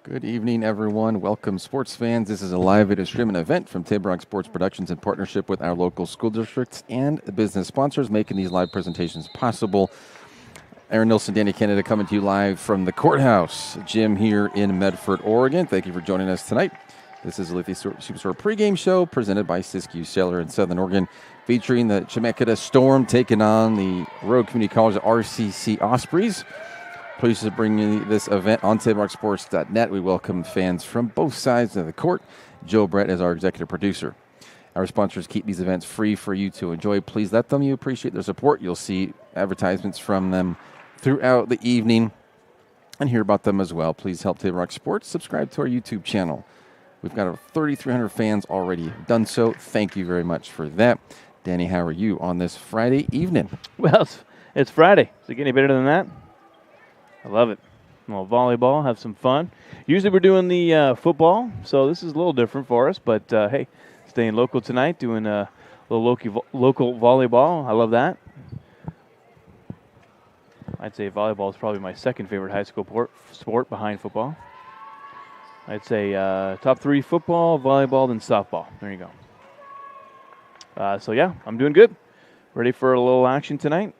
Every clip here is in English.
Good evening, everyone. Welcome, sports fans. This is a live video streaming event from Table Rock Sports Productions in partnership with our local school districts and the business sponsors making these live presentations possible. Aaron Nilsson, Danny Canada coming to you live from the Courthouse Gym here in Medford, Oregon. Thank you for joining us tonight. This is a Lithium Superstore pregame show presented by Siskiyou Sailor in Southern Oregon, featuring the Chemekta Storm taking on the Road Community College RCC Ospreys. Pleased to bring you this event on TableRockSports.net. We welcome fans from both sides of the court. Joe Brett is our executive producer. Our sponsors keep these events free for you to enjoy. Please let them. You appreciate their support. You'll see advertisements from them throughout the evening and hear about them as well. Please help Table Rock Sports. Subscribe to our YouTube channel. We've got 3,300 fans already done so. Thank you very much for that. Danny, how are you on this Friday evening? Well, it's Friday. Does it get any better than that? I love it. A little volleyball, have some fun. Usually we're doing the football, so this is a little different for us. But, hey, staying local tonight, doing a little local volleyball. I love that. I'd say volleyball is probably my second favorite high school sport behind football. I'd say top three, football, volleyball, then softball. There you go. So, yeah, I'm doing good. Ready for a little action tonight.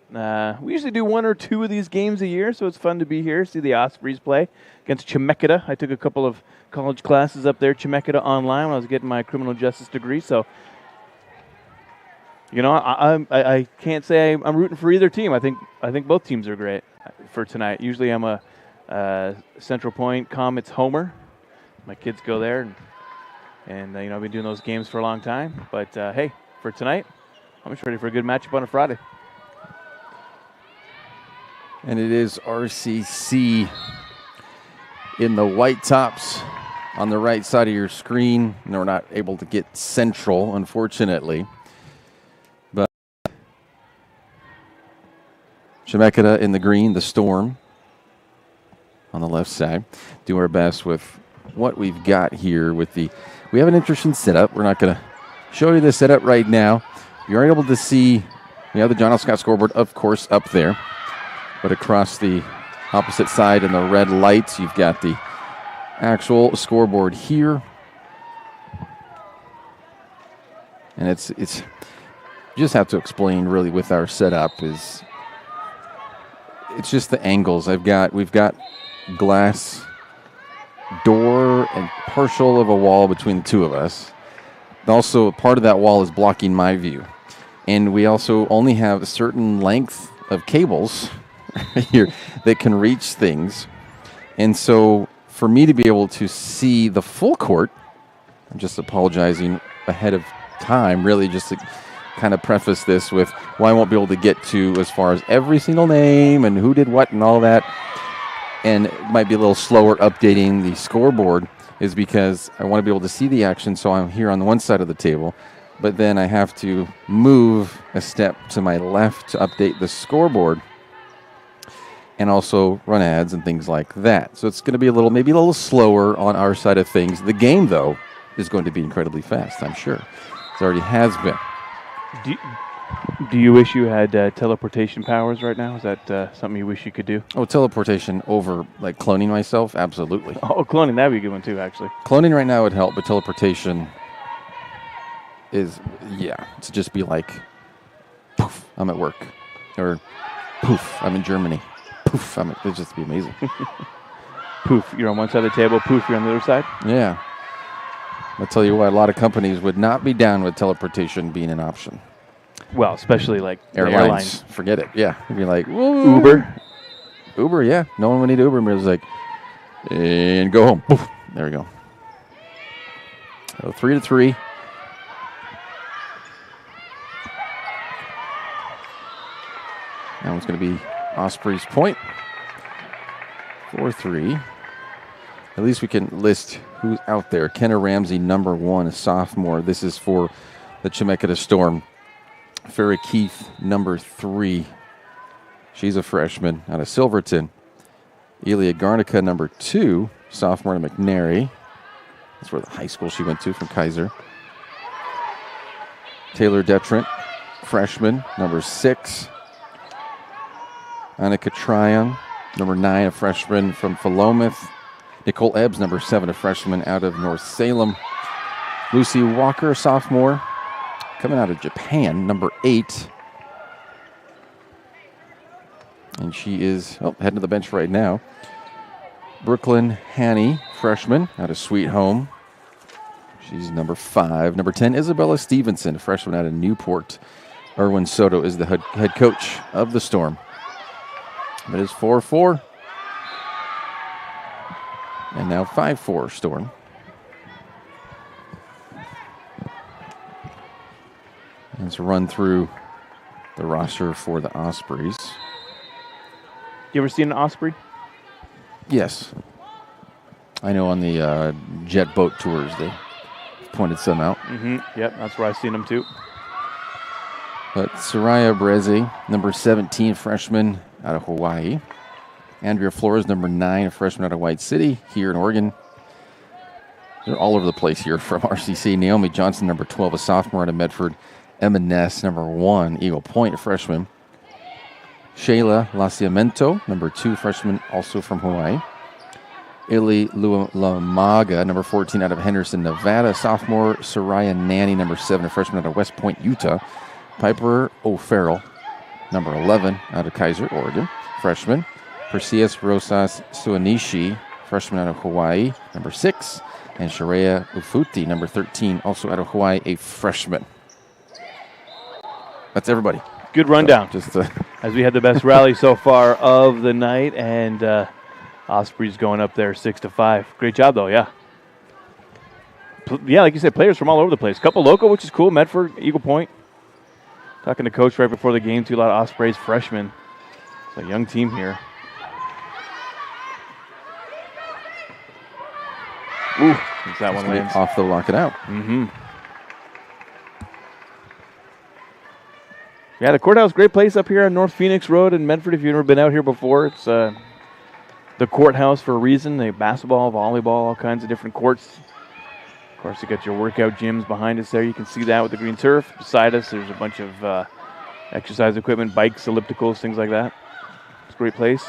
We usually do one or two of these games a year, so it's fun to be here, see the Ospreys play against Chemekta. I took a couple of college classes up there, Chemekta online, when I was getting my criminal justice degree. So, you know, I can't say I'm rooting for either team. I think both teams are great for tonight. Usually I'm a Central Point Comets homer. My kids go there, and you know, I've been doing those games for a long time. But, hey, for tonight, I'm just ready for a good matchup on a Friday. And it is RCC in the white tops on the right side of your screen. No, we're not able to get central, unfortunately. But Chemekta in the green, the Storm on the left side. Do our best with what we've got here with we have an interesting setup. We're not going to show you the setup right now. You're able to see, we have the John L. Scott scoreboard, of course, up there. But across the opposite side in the red lights, you've got the actual scoreboard here. And it's you just have to explain really with our setup it's just the angles. We've got glass door and partial of a wall between the two of us. Also, part of that wall is blocking my view. And we also only have a certain length of cables here that can reach things. And so for me to be able to see the full court, I'm just apologizing ahead of time, really just to kind of preface this with why I won't be able to get to as far as every single name and who did what and all that. And it might be a little slower updating the scoreboard is because I want to be able to see the action, so I'm here on the one side of the table, but then I have to move a step to my left to update the scoreboard and also run ads and things like that. So it's going to be maybe a little slower on our side of things. The game, though, is going to be incredibly fast, I'm sure. It already has been. Do you wish you had teleportation powers right now? Is that something you wish you could do? Oh, teleportation over, like, cloning myself? Absolutely. Oh, cloning, that would be a good one, too, actually. Cloning right now would help, but teleportation is, to just be like, poof, I'm at work. Or, poof, I'm in Germany. Poof, it'd just be amazing. Poof, you're on one side of the table. Poof, you're on the other side? Yeah. I'll tell you what, a lot of companies would not be down with teleportation being an option. Well, especially like airlines. Forget it. Yeah. It'd be like, whoa. Uber, yeah. No one would need Uber. It was like, and go home. Poof. There we go. So 3-3. That one's going to be Osprey's point. 4-3. At least we can list who's out there. Kenna Ramsey, number 1, a sophomore. This is for the Chemekta Storm. Farrah Keith, number 3. She's a freshman out of Silverton. Elia Garnica, number 2, sophomore at McNary. That's where the high school she went to from Kaiser. Taylor Detrant, freshman, number 6. Annika Tryon, number 9, a freshman from Philomath. Nicole Ebbs, number 7, a freshman out of North Salem. Lucy Walker, sophomore, coming out of Japan, number 8. And she is heading to the bench right now. Brooklyn Haney, freshman out of Sweet Home. She's number 5. Number 10, Isabella Stevenson, freshman out of Newport. Erwin Soto is the head coach of the Storm. It is 4-4. And now 5-4 Storm. Let's run through the roster for the Ospreys. You ever seen an Osprey? Yes. I know on the jet boat tours they pointed some out. Yep, that's where I've seen them too. But Soraya Breze, number 17, freshman out of Hawaii. Andrea Flores, number 9, a freshman out of White City here in Oregon. They're all over the place here from RCC. Naomi Johnson, number 12, a sophomore out of Medford. Emma Ness, number 1, Eagle Point, a freshman. Shayla Laciamento, number 2, freshman, also from Hawaii. Ili Lamaga, number 14, out of Henderson, Nevada. Sophomore, Soraya Nanny, number 7, a freshman out of West Point, Utah. Piper O'Farrell, number 11, out of Kaiser, Oregon. Freshman. Perseus Rosas Suanishi, freshman out of Hawaii, number 6. And Sharia Ufuti, number 13, also out of Hawaii, a freshman. That's everybody. Good rundown. So as we had the best rally so far of the night, and Ospreys going up there 6-5. Great job, though, yeah. Yeah, like you said, players from all over the place. Couple local, which is cool. Medford, Eagle Point. Talking to Coach right before the game, too. A lot of Ospreys freshmen. It's a young team here. Ooh, that one lands. Off the lock it out. Yeah, the courthouse, great place up here on North Phoenix Road in Medford. If you've never been out here before, it's the courthouse for a reason. They have basketball, volleyball, all kinds of different courts. Of course, you got your workout gyms behind us there. You can see that with the green turf. Beside us, there's a bunch of exercise equipment, bikes, ellipticals, things like that. It's a great place.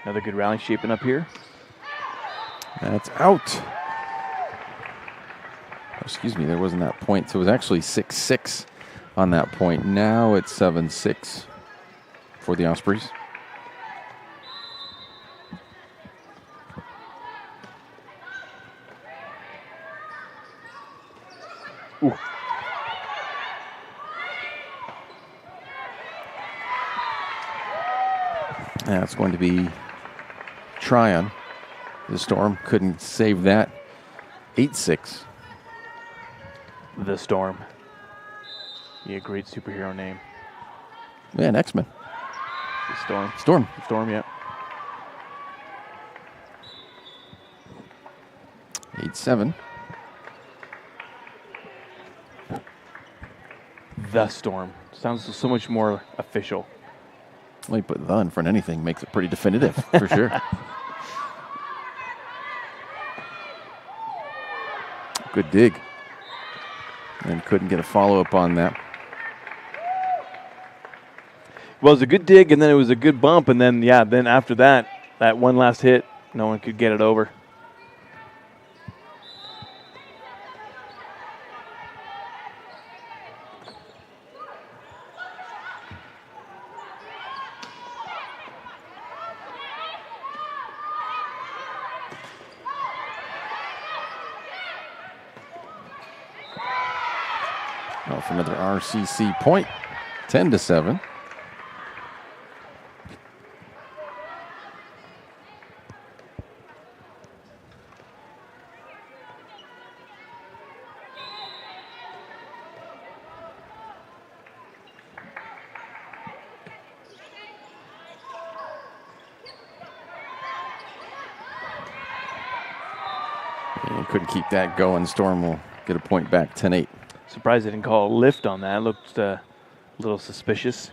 Another good rally shaping up here. That's out. Excuse me, there wasn't that point. So it was actually 6-6 on that point. Now it's 7-6 for the Ospreys. Ooh. That's going to be Tryon. The Storm couldn't save that. 8-6. The Storm. Yeah, great superhero name. Yeah, an X-Men. The Storm. Storm. The Storm, yeah. 8-7. The Storm. Sounds so much more official. Well, you put the in front of anything makes it pretty definitive, for sure. Good dig. And couldn't get a follow-up on that. Well, it was a good dig, and then it was a good bump, and then, yeah, then after that, that one last hit, no one could get it over. For another RCC point, 10-7. And couldn't keep that going. Storm will get a point back, 10-8. Surprised they didn't call a lift on that. It looked a little suspicious.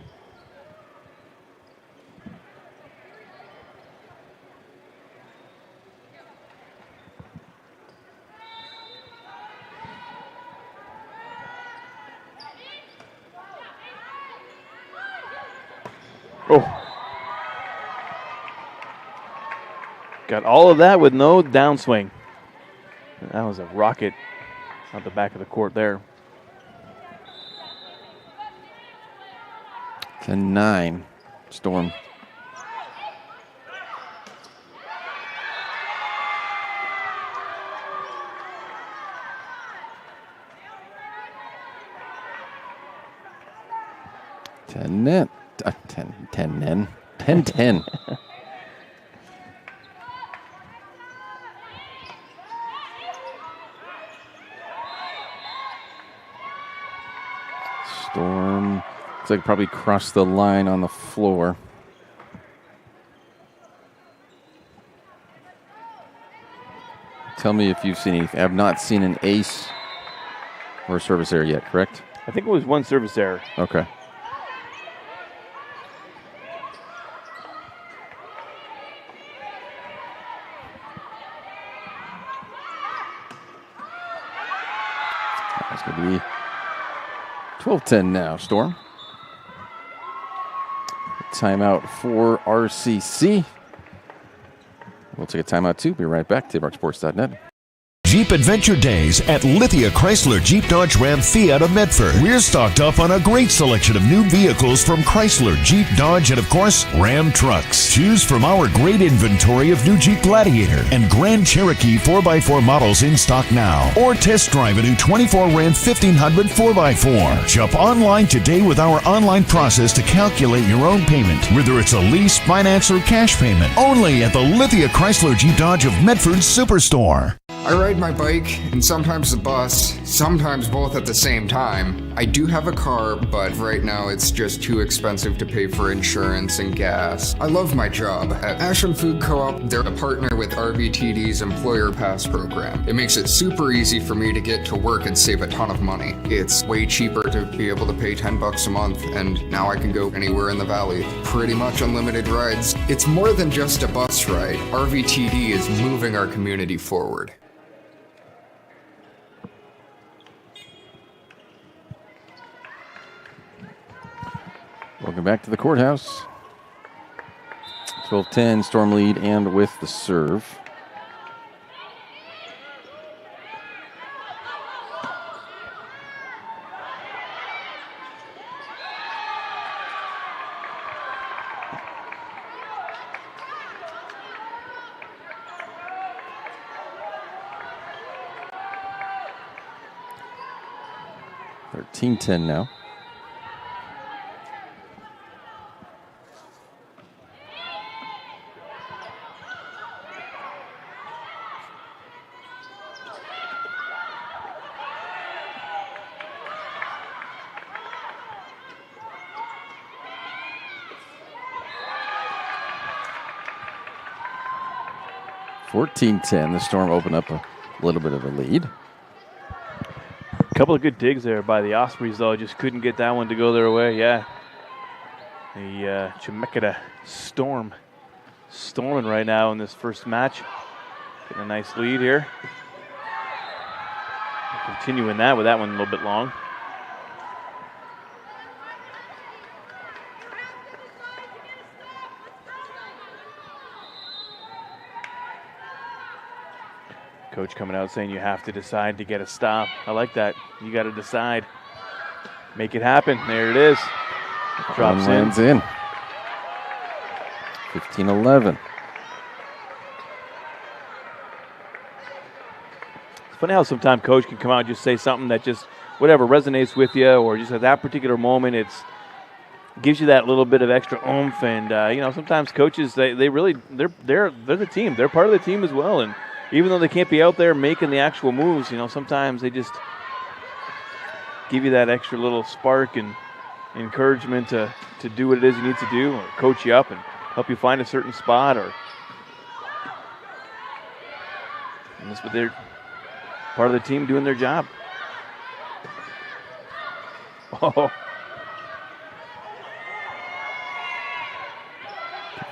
Oh. Got all of that with no downswing. That was a rocket on the back of the court there. 10-9, Storm. Ten-10. 10-10. Storm looks like probably crossed the line on the floor. Tell me if you've seen anything. I have not seen an ace or a service error yet, correct? I think it was one service error. Okay. That's going to be 12-10 now, Storm. Timeout for RCC. We'll take a timeout too. Be right back. TapeRockSports.net. Jeep Adventure Days at Lithia Chrysler Jeep Dodge Ram Fiat of Medford. We're stocked up on a great selection of new vehicles from Chrysler, Jeep, Dodge, and of course, Ram trucks. Choose from our great inventory of new Jeep Gladiator and Grand Cherokee 4x4 models in stock now. Or test drive a new 24 Ram 1500 4x4. Shop online today with our online process to calculate your own payment, whether it's a lease, finance, or cash payment. Only at the Lithia Chrysler Jeep Dodge of Medford Superstore. I ride my bike and sometimes the bus, sometimes both at the same time. I do have a car, but right now it's just too expensive to pay for insurance and gas. I love my job. At Ashland Food Co-op, they're a partner with RVTD's Employer Pass program. It makes it super easy for me to get to work and save a ton of money. It's way cheaper to be able to pay $10 a month, and now I can go anywhere in the valley. Pretty much unlimited rides. It's more than just a bus ride. RVTD is moving our community forward. Welcome back to the courthouse. 12-10, Storm lead, and with the serve. $13-10 now. $14-10. The Storm opened up a little bit of a lead. A couple of good digs there by the Ospreys, though. Just couldn't get that one to go their way. Yeah. The Chemekta Storm storming right now in this first match. Getting a nice lead here. Continuing that with that one a little bit long. Coach coming out saying you have to decide to get a stop. I like that. You got to decide. Make it happen. There it is. Drops lands in. 15-11. It's funny how sometimes coach can come out and just say something that just whatever resonates with you, or just at that particular moment, it's gives you that little bit of extra oomph. And sometimes coaches they're the team. They're part of the team as well. And even though they can't be out there making the actual moves, sometimes they just give you that extra little spark and encouragement to do what it is you need to do, or coach you up and help you find a certain spot. And that's what they're part of the team doing their job. Oh.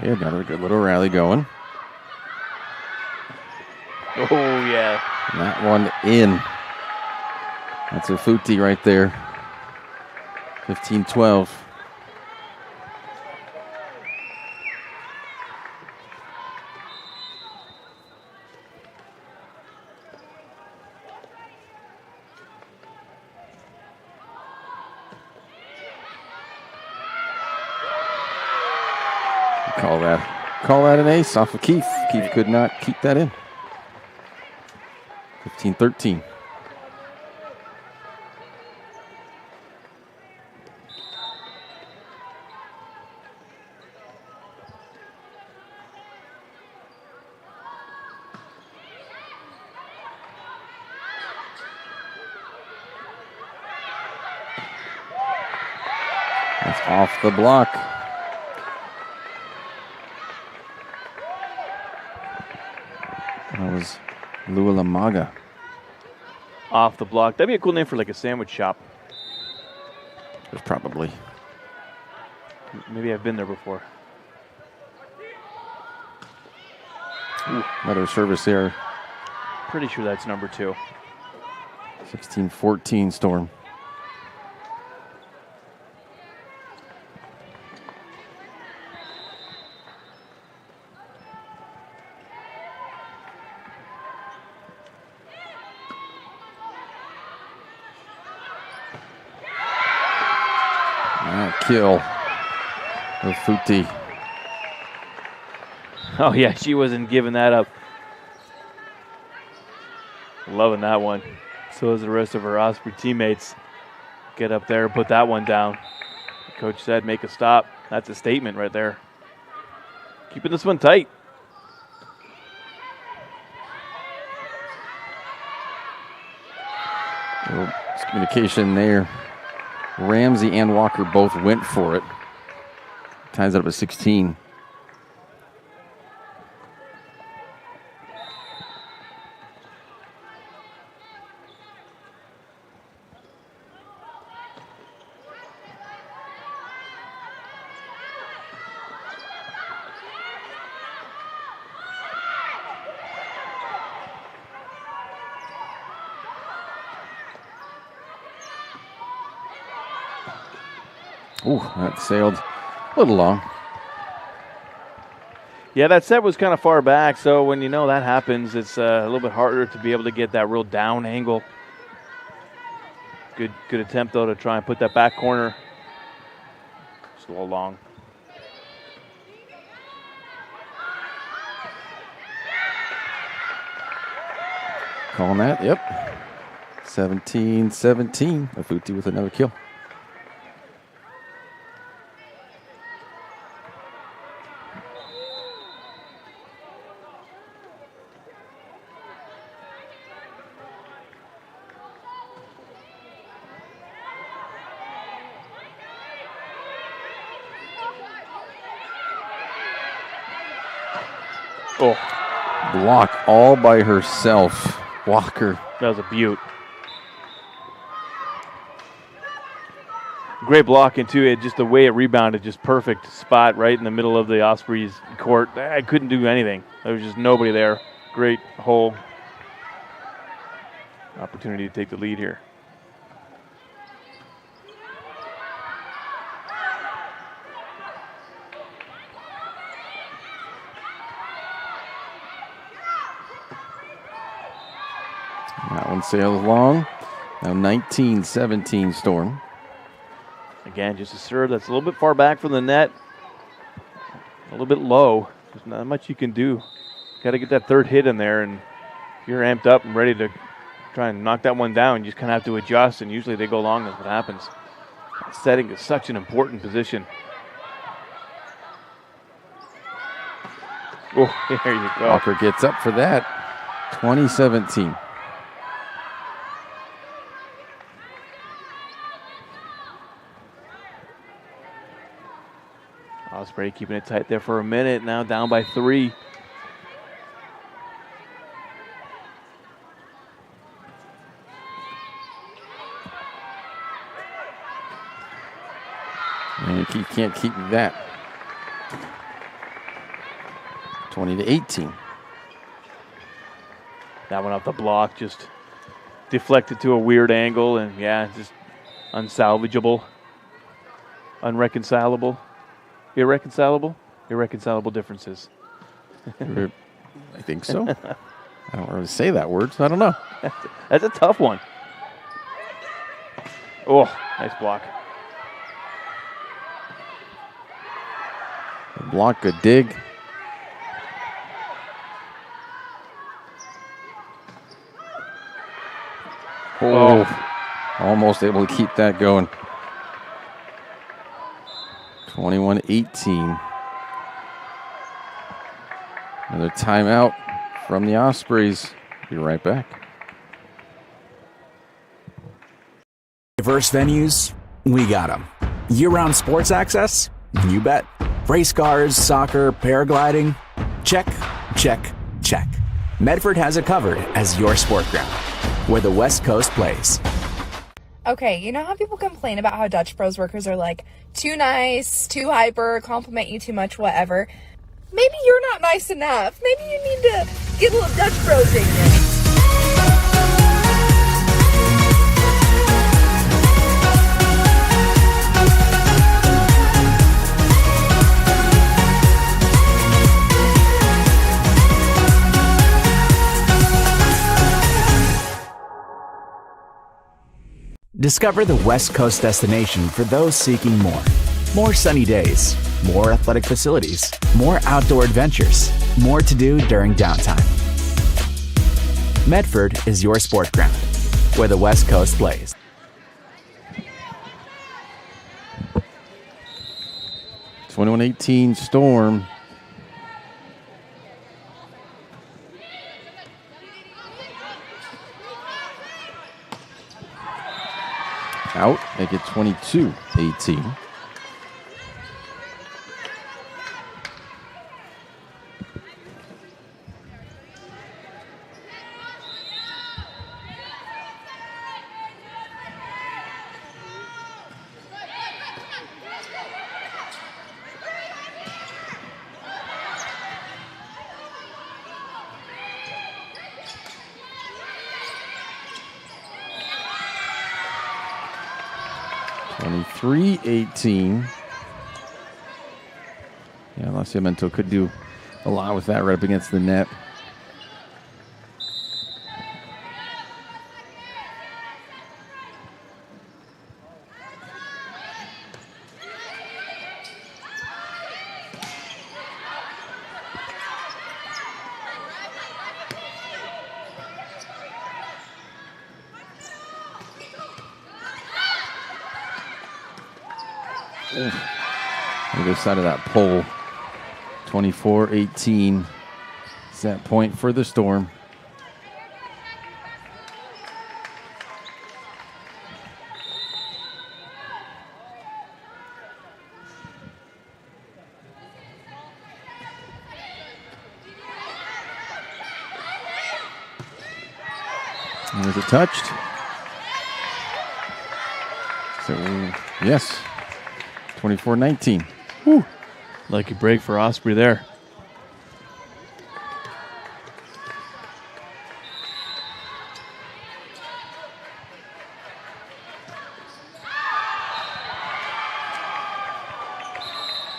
Yeah, another good little rally going. Oh, yeah. That one in. That's a Futi right there. 15-12. Call that an ace off of Keith. Keith could not keep that in. 15-13. That's off the block. That was Lualamaga. Off the block. That'd be a cool name for like a sandwich shop. There's probably. Maybe I've been there before. Ooh, another service there. Pretty sure that's number 2. 16-14 Storm. Kill with Futi. Oh, yeah, she wasn't giving that up. Loving that one. So is the rest of her Osprey teammates. Get up there, put that one down. The coach said make a stop. That's a statement right there. Keeping this one tight. Well, communication there. Ramsey and Walker both went for it. Ties it up at 16. Ooh, that sailed a little long. Yeah, that set was kind of far back, so when you know that happens, it's a little bit harder to be able to get that real down angle. Good attempt, though, to try and put that back corner. Just a little long. Calling that, yep. 17-17. Afuti with another kill. Oh. Block all by herself. Walker. That was a beaut. Great blocking, too. Just the way it rebounded, just perfect spot right in the middle of the Ospreys court. I couldn't do anything. There was just nobody there. Great hole. Opportunity to take the lead here. That one sails long. Now 19-17 Storm. Again, just a serve that's a little bit far back from the net. A little bit low. There's not much you can do. Got to get that third hit in there, and if you're amped up and ready to try and knock that one down, you just kind of have to adjust, and usually they go long. That's what happens. That setting is such an important position. Oh, there you go. Walker gets up for that. 20-17. Osprey keeping it tight there for a minute. Now down by 3. And you can't keep that. 20-18. That one off the block, just deflected to a weird angle, and yeah, just unsalvageable, unreconcilable. Irreconcilable? Irreconcilable differences. I think so. I don't really say that word, so I don't know. That's a tough one. Oh, nice block. block, good dig. Oh, almost able to keep that going. 21-18. Another timeout from the Ospreys. Be right back. Diverse venues, we got them. Year-round sports access? You bet. Race cars, soccer, paragliding? Check, check, check. Medford has it covered as your sport ground, where the West Coast plays. Okay, you know how people complain about how Dutch Bros workers are like too nice, too hyper, compliment you too much, whatever? Maybe you're not nice enough. Maybe you need to get a little Dutch Bros in you. Discover the West Coast destination for those seeking more. More sunny days, more athletic facilities, more outdoor adventures, more to do during downtime. Medford is your sport ground, where the West Coast plays. It's 21-18 Storm. Out, make it 22-18. $23-18. Yeah, Laciamento could do a lot with that right up against the net. Either side of that pole. 24-18 is that point for the Storm. Was it touched? So, yes. 24-19. Whew. Lucky break for Osprey there.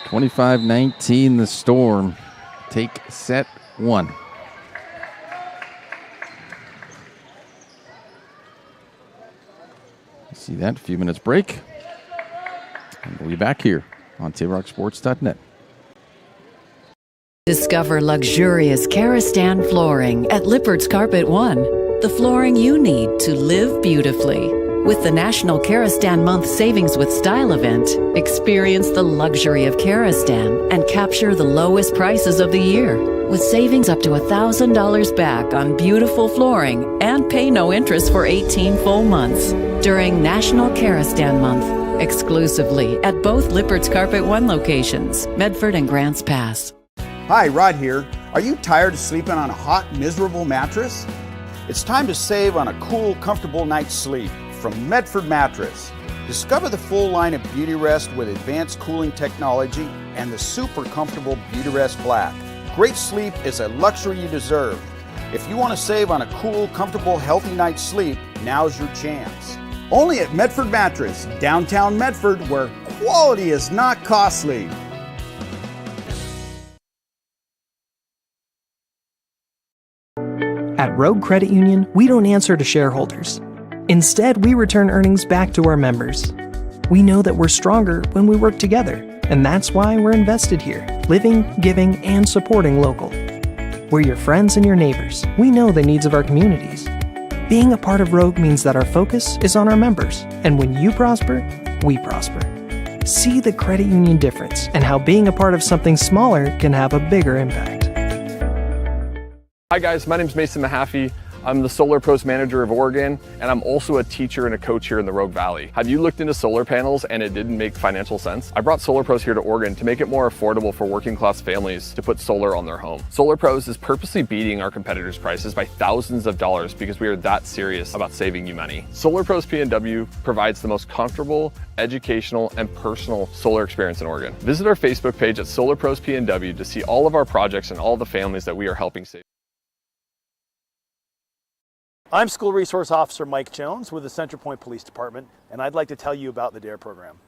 $25-19, the Storm take set one. See that, a few minutes break. And we'll be back here on TableRockSports.net. Discover luxurious Karastan flooring at Lippert's Carpet One. The flooring you need to live beautifully. With the National Karastan Month Savings with Style event, experience the luxury of Karastan and capture the lowest prices of the year. With savings up to $1,000 back on beautiful flooring and pay no interest for 18 full months. During National Karastan Month, exclusively at both Lippert's Carpet One locations, Medford and Grants Pass. Hi, Rod here. Are you tired of sleeping on a hot, miserable mattress? It's time to save on a cool, comfortable night's sleep from Medford Mattress. Discover the full line of Beauty Rest with advanced cooling technology and the super comfortable Beauty Rest Black. Great sleep is a luxury you deserve. If you want to save on a cool, comfortable, healthy night's sleep, now's your chance. Only at Medford Mattress, downtown Medford, where quality is not costly. At Rogue Credit Union, we don't answer to shareholders. Instead, we return earnings back to our members. We know that we're stronger when we work together, And that's why we're invested here, living, giving, and supporting local. We're your friends and your neighbors. We know the needs of our communities. Being a part of Rogue means that our focus is on our members. And when you prosper, we prosper. See the credit union difference and how being a part of something smaller can have a bigger impact. Hi guys, my name is Mason Mahaffey. I'm the Solar Pros Manager of Oregon, and I'm also a teacher and a coach here in the Rogue Valley. Have you looked into solar panels and it didn't make financial sense? I brought Solar Pros here to Oregon to make it more affordable for working class families to put solar on their home. Solar Pros is purposely beating our competitors' prices by thousands of dollars because we are that serious about saving you money. Solar Pros PNW provides the most comfortable, educational, and personal solar experience in Oregon. Visit our Facebook page at Solar Pros PNW to see all of our projects and all the families that we are helping save. I'm School Resource Officer Mike Jones with the Central Point Police Department, and I'd like to tell you about the DARE program.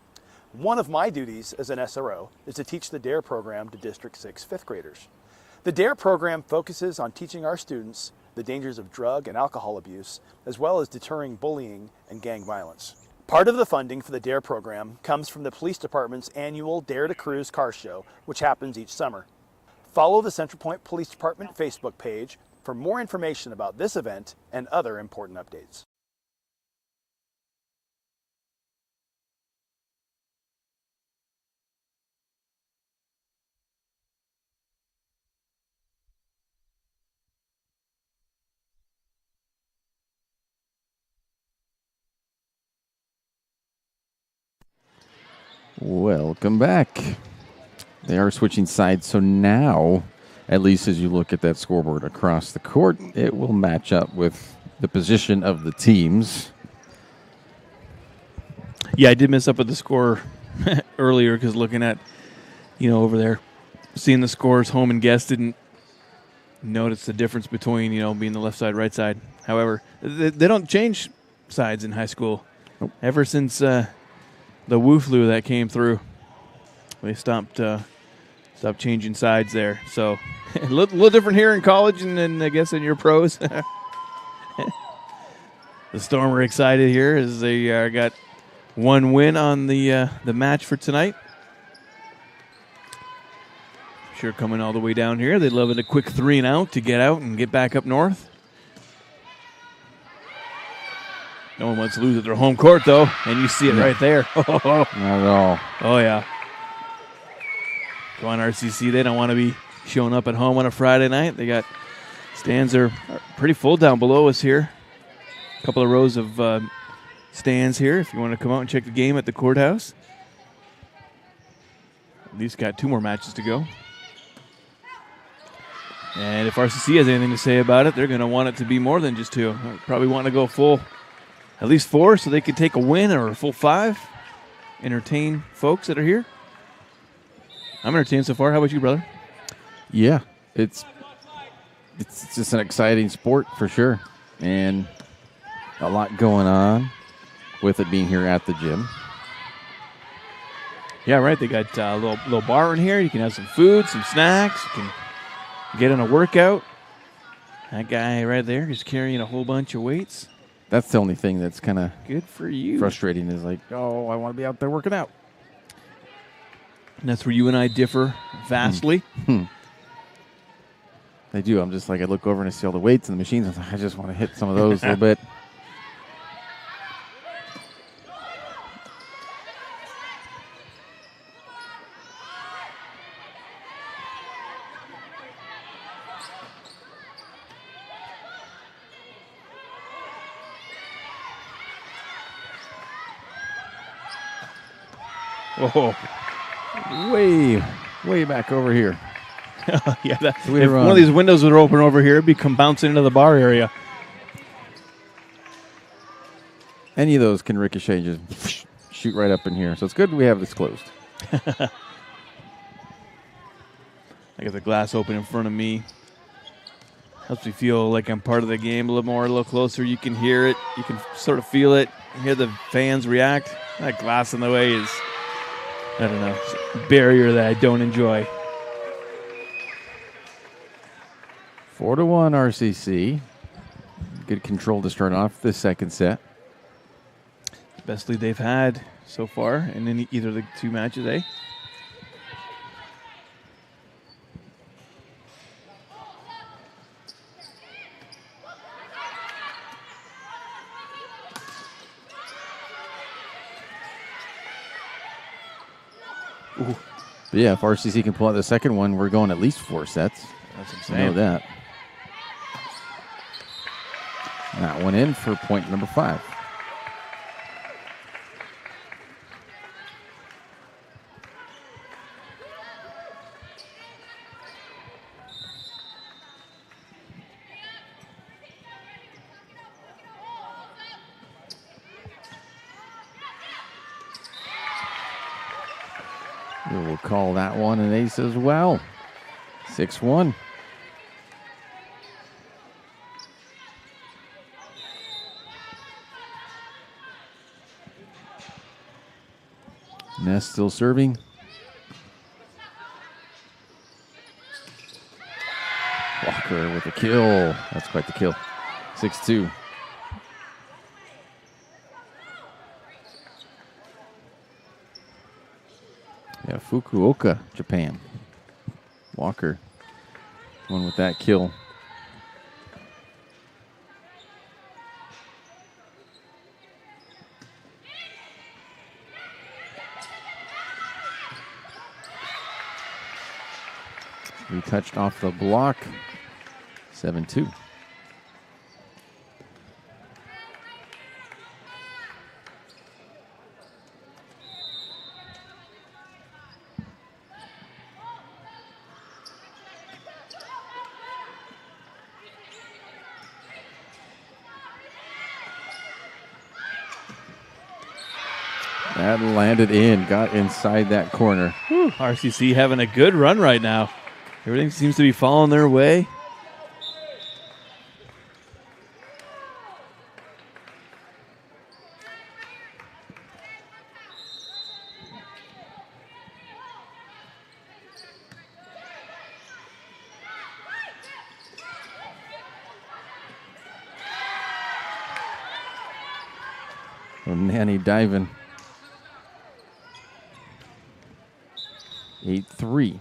One of my duties as an SRO is to teach the DARE program to District 6 fifth graders. The DARE program focuses on teaching our students the dangers of drug and alcohol abuse, as well as deterring bullying and gang violence. Part of the funding for the DARE program comes from the Police Department's annual Dare to Cruise car show, which happens each summer. Follow the Central Point Police Department Facebook page for more information about this event and other important updates. Welcome back. They are switching sides, so now, at least as you look at that scoreboard across the court, it will match up with the position of the teams. Yeah, I did mess up with the score earlier because looking at, over there, seeing the scores home and guest didn't notice the difference between, being the left side, right side. However, they don't change sides in high school. Nope. Ever since the Wu flu that came through, they stopped changing sides there. So a little different here in college and I guess in your pros. The Storm are excited here as they got one win on the match for tonight. Sure, coming all the way down here. They'd love it a quick 3 and out to get out and get back up north. No one wants to lose at their home court, though, and you see it right there. Not at all. Oh, yeah. Go on, RCC. They don't want to be showing up at home on a Friday night. They got stands are pretty full down below us here. A couple of rows of stands here if you want to come out and check the game at the courthouse. At least got 2 more matches to go. And if RCC has anything to say about it, they're going to want it to be more than just 2. Probably want to go full, at least 4, so they could take a win or a full 5. Entertain folks that are here. I'm entertained so far. How about you, brother? Yeah, it's just an exciting sport for sure, and a lot going on with it being here at the gym. Yeah, right. They got a little bar in here. You can have some food, some snacks. You can get in a workout. That guy right there is carrying a whole bunch of weights. That's the only thing that's kind of good for you. Frustrating is like, oh, I want to be out there working out. And that's where you and I differ vastly. They do. I'm just like, I look over and I see all the weights and the machines. I'm like, I just want to hit some of those a little bit. Oh, way back over here. Yeah, if one of these windows would open over here, it'd be come bouncing into the bar area. Any of those can ricochet and just shoot right up in here. So it's good we have this closed. I got the glass open in front of me. Helps me feel like I'm part of the game a little more, a little closer. You can hear it. You can sort of feel it. Hear the fans react. That glass in the way is, I don't know, a barrier that I don't enjoy. 4-1 RCC. Good control to start off the second set. Best lead they've had so far in either of the 2 matches, eh? Ooh. But yeah, if RCC can pull out the second one, we're going at least 4 sets. That's I insane. know that. That one in for point number 5. We'll call that one an ace as well. 6-1. Ness still serving. Walker with a kill. That's quite the kill. 6-2. Yeah, Fukuoka, Japan. Walker, one with that kill. We touched off the block. 7-2. That landed in, got inside that corner. Whew, RCC having a good run right now. Everything seems to be falling their way. Nanny diving. 8-3.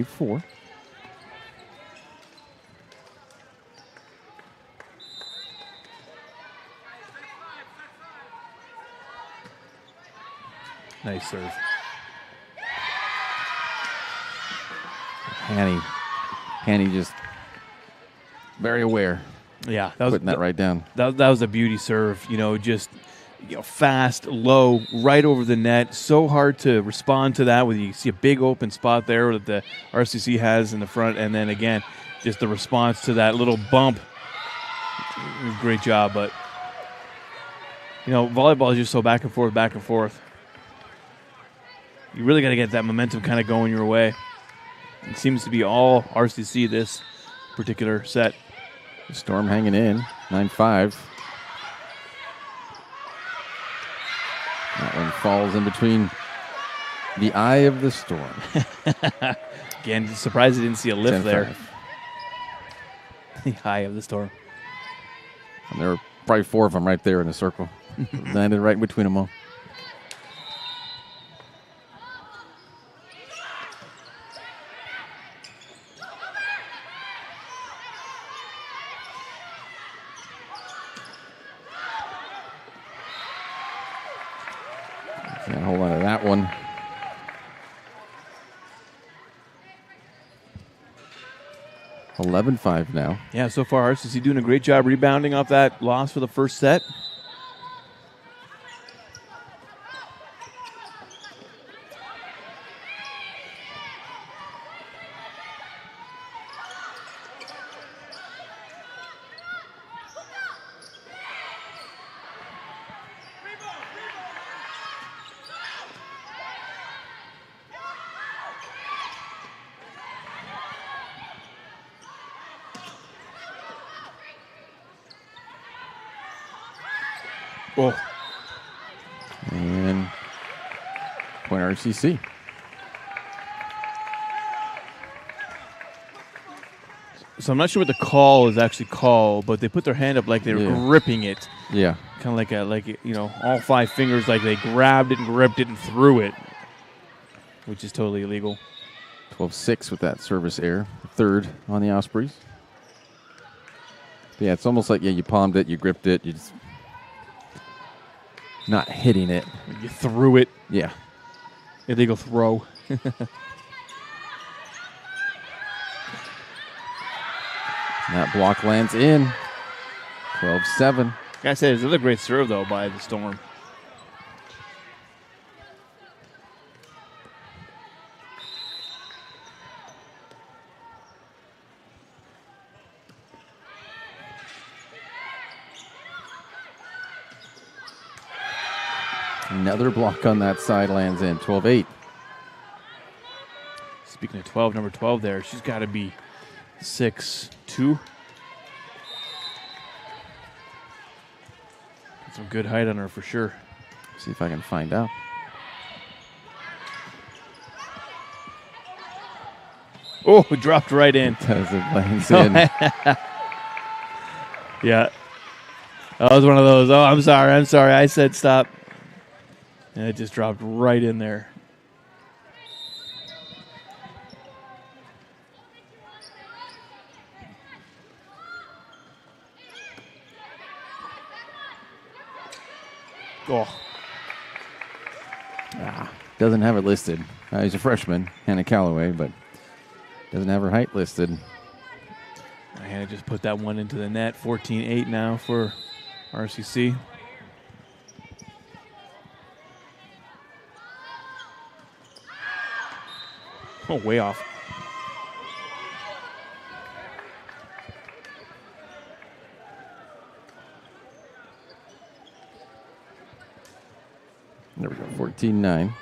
Four. Nice serve. Hanny just very aware. Yeah, that was putting that right down. That was a beauty serve. Just fast, low, right over the net. So hard to respond to that when you see a big open spot there that the RCC has in the front, and then again, just the response to that little bump. Great job, but volleyball is just so back and forth, back and forth. You really got to get that momentum kind of going your way. It seems to be all RCC this particular set. Storm hanging in, 9-5. That one falls in between the eye of the storm. Again, surprised I didn't see a lift 10-5. there. The eye of the storm. And there were probably 4 of them right there in the circle. Landed right in between them all. Can't hold on to that one. $11-5 now. Yeah, so far RCC doing a great job rebounding off that loss for the first set. Oh. And point RCC. So I'm not sure what the call is actually called, but they put their hand up like they were gripping it. Yeah. Kind of like all 5 fingers, like they grabbed it and gripped it and threw it, which is totally illegal. 12-6 with that service error. Third on the Ospreys. Yeah, it's almost like, you palmed it, you gripped it, you just not hitting it. You threw it. Yeah. Illegal throw. That block lands in. 12-7. Like I said, it's another great serve, though, by the Storm. Another block on that side lands in. 12-8. Speaking of 12, number 12 there, she's got to be 6'2". Got some good height on her for sure. See if I can find out. Oh, it dropped right in. It does. It lands in. Yeah. That was one of those. Oh, I'm sorry. I said stop. And it just dropped right in there. Oh. Doesn't have it listed. He's a freshman, Hannah Calloway, but doesn't have her height listed. Hannah just put that one into the net. 14-8 now for RCC. Oh, way off. There we go, 14-9.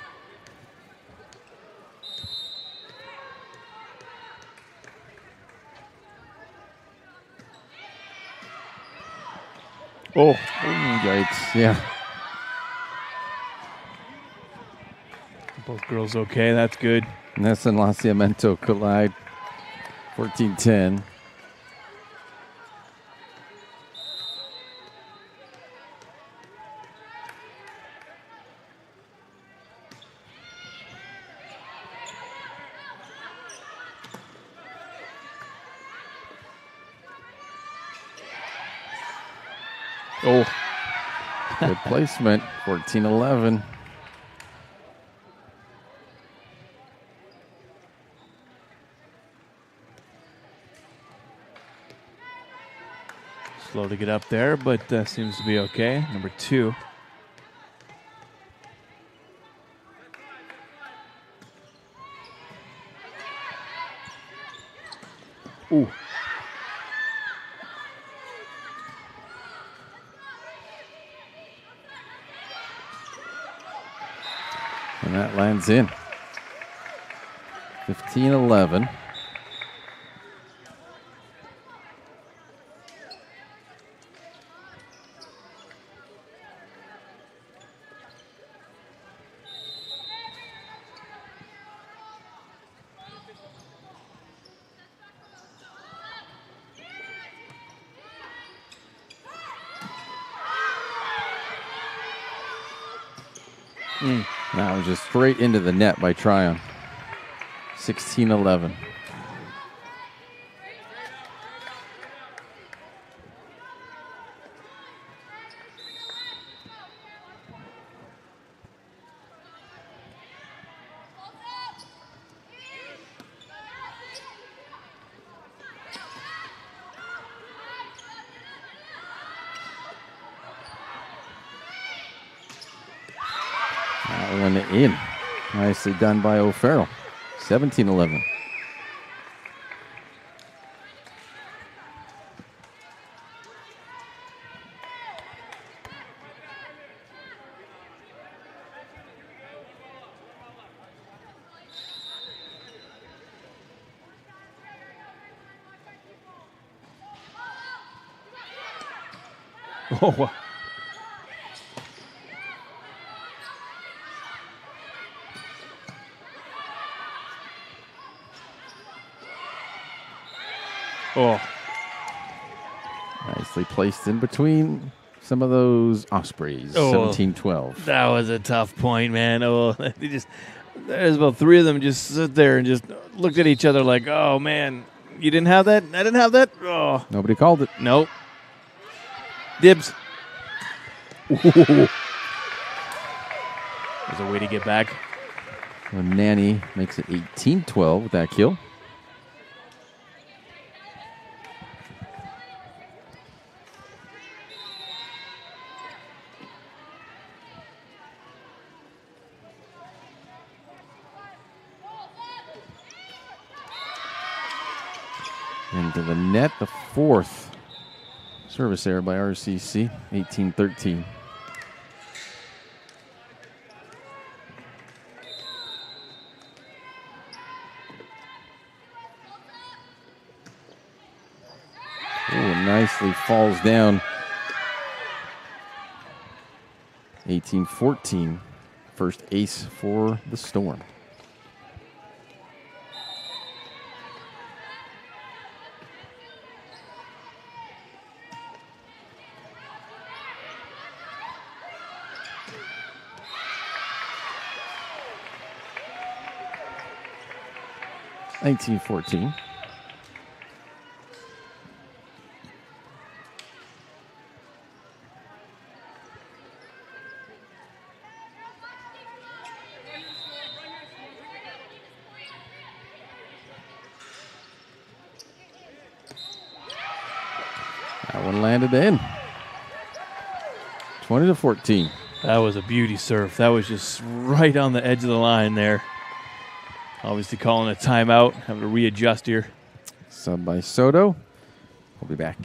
Oh, yikes, yeah. Both girls okay, that's good. Nessa and Laciamento collide. 14-10. Oh. Good placement. 14-11. Slow to get up there, but seems to be okay. Number 2. Ooh. And that lands in. 15-11. Now just straight into the net by Tryon. 16-11. That one in. Nicely done by O'Farrell. 17-11. Oh, wow. Oh. Nicely placed in between some of those Ospreys. Oh. 17-12. That was a tough point, man. Oh, there's about three of them just sit there and just looked at each other like, oh, man, you didn't have that? I didn't have that? Oh. Nobody called it. Nope. Dibs. Ooh. There's a way to get back. Well, Nanny makes it 18-12 with that kill. Into the net, the fourth service error by RCC, 18-13. Nicely falls down. 18-14. First ace for the Storm. (19-14). That one landed in. 20-14. That was a beauty serve. That was just right on the edge of the line there. Obviously calling a timeout, having to readjust here. Sub by Soto. We'll be back.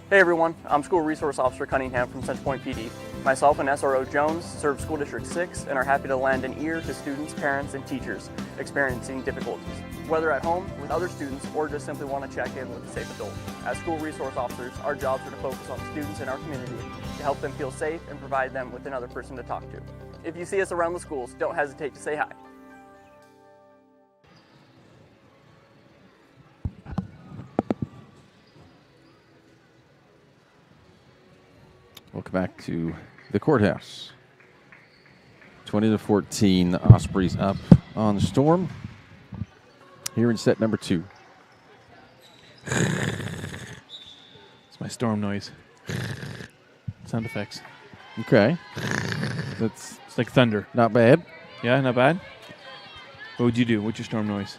Hey everyone, I'm School Resource Officer Cunningham from Centerpoint PD. Myself and SRO Jones serve School District 6 and are happy to lend an ear to students, parents, and teachers experiencing difficulties, whether at home with other students or just simply want to check in with a safe adult. As School Resource Officers, our jobs are to focus on students in our community to help them feel safe and provide them with another person to talk to. If you see us around the schools, don't hesitate to say hi. Welcome back to the courthouse. 20-14, the Ospreys up on the Storm. Here in set number 2. It's my Storm noise. Sound effects. Okay. That's It's like thunder. not bad. Yeah, not bad? What would you do? What's your Storm noise?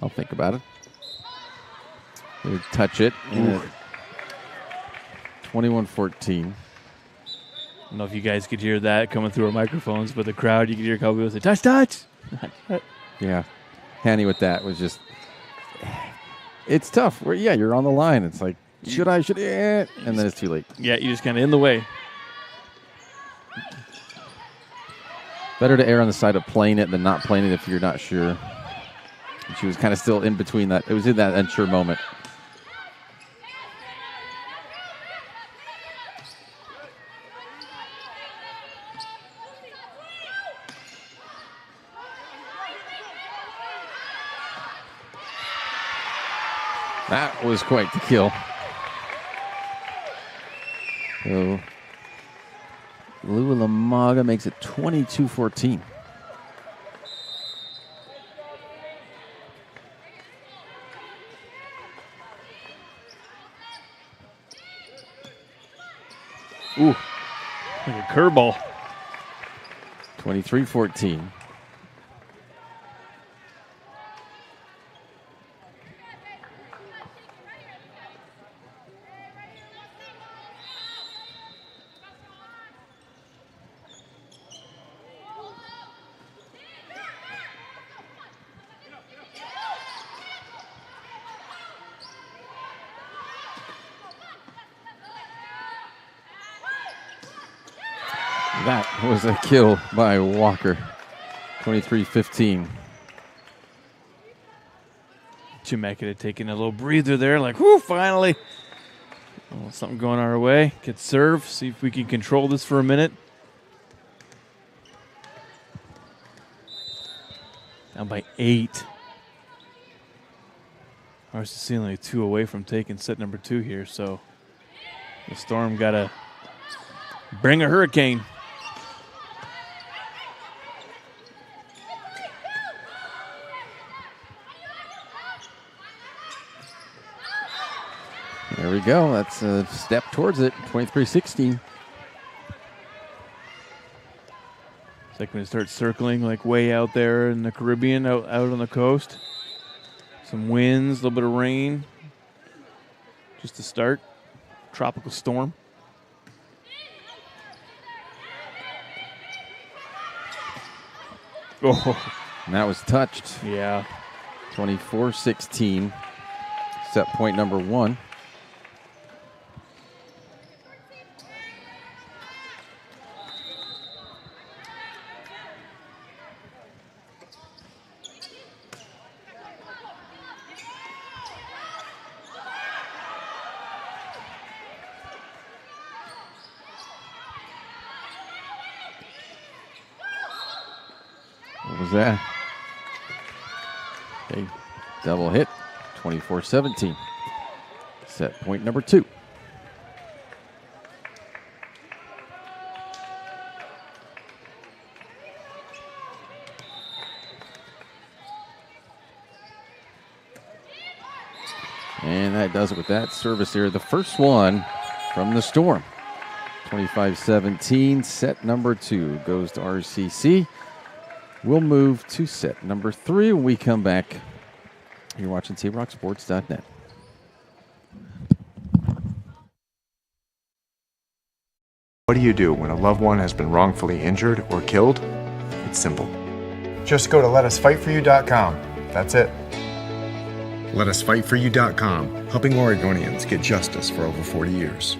I'll think about it. They touch it. 21-14. I don't know if you guys could hear that coming through our microphones, but the crowd, you could hear a couple people say, touch, touch. Yeah. Hanny with that was just, it's tough. You're on the line. It's like, should I? And then it's too late. Yeah, you're just kind of in the way. Better to err on the side of playing it than not playing it if you're not sure. And she was kind of still in between that. It was in that unsure moment. That was quite the kill. So Lualamaga makes it 22-14. Ooh, like a curveball. 23-14. That was a kill by Walker. 23-15. Chemekta had taken a little breather there, like, whoo, finally. Well, something going our way. Get serve. See if we can control this for a minute. Down by 8. RCC only 2 away from taking set number 2 here, so the Storm got to bring a hurricane. There we go. That's a step towards it. 23-16. It's like when it starts circling, like way out there in the Caribbean, out on the coast. Some winds, a little bit of rain. Just to start. Tropical storm. Oh, And that was touched. yeah. 24-16. Set point number 1. What was that? Okay, double hit, 24-17. Set point number 2. And that does it with that service here. The first one from the Storm. 25-17, set number 2 goes to RCC. We'll move to set number 3 when we come back. You're watching TRockSports.net. What do you do when a loved one has been wrongfully injured or killed? It's simple. Just go to letusfightforyou.com. That's it. Letusfightforyou.com, helping Oregonians get justice for over 40 years.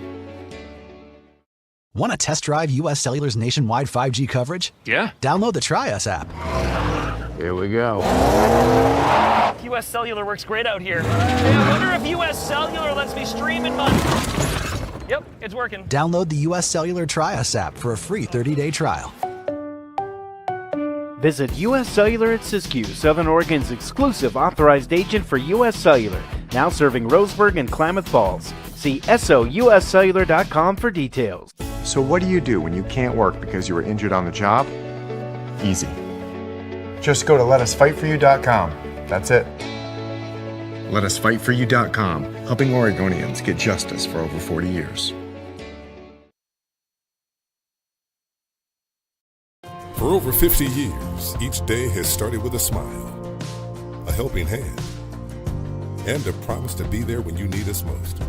Want to test drive U.S. Cellular's nationwide 5G coverage? Yeah. Download the Try Us app. Here we go. U.S. Cellular works great out here. Hey, I wonder if U.S. Cellular lets me stream in my... Yep, it's working. Download the U.S. Cellular Try Us app for a free 30-day trial. Visit U.S. Cellular at Siskiyou, Southern Oregon's exclusive authorized agent for U.S. Cellular, now serving Roseburg and Klamath Falls. See SOUScellular.com for details. So what do you do when you can't work because you were injured on the job? Easy. Just go to letusfightforyou.com. That's it. Letusfightforyou.com, helping Oregonians get justice for over 40 years. For over 50 years, each day has started with a smile, a helping hand, and a promise to be there when you need us most.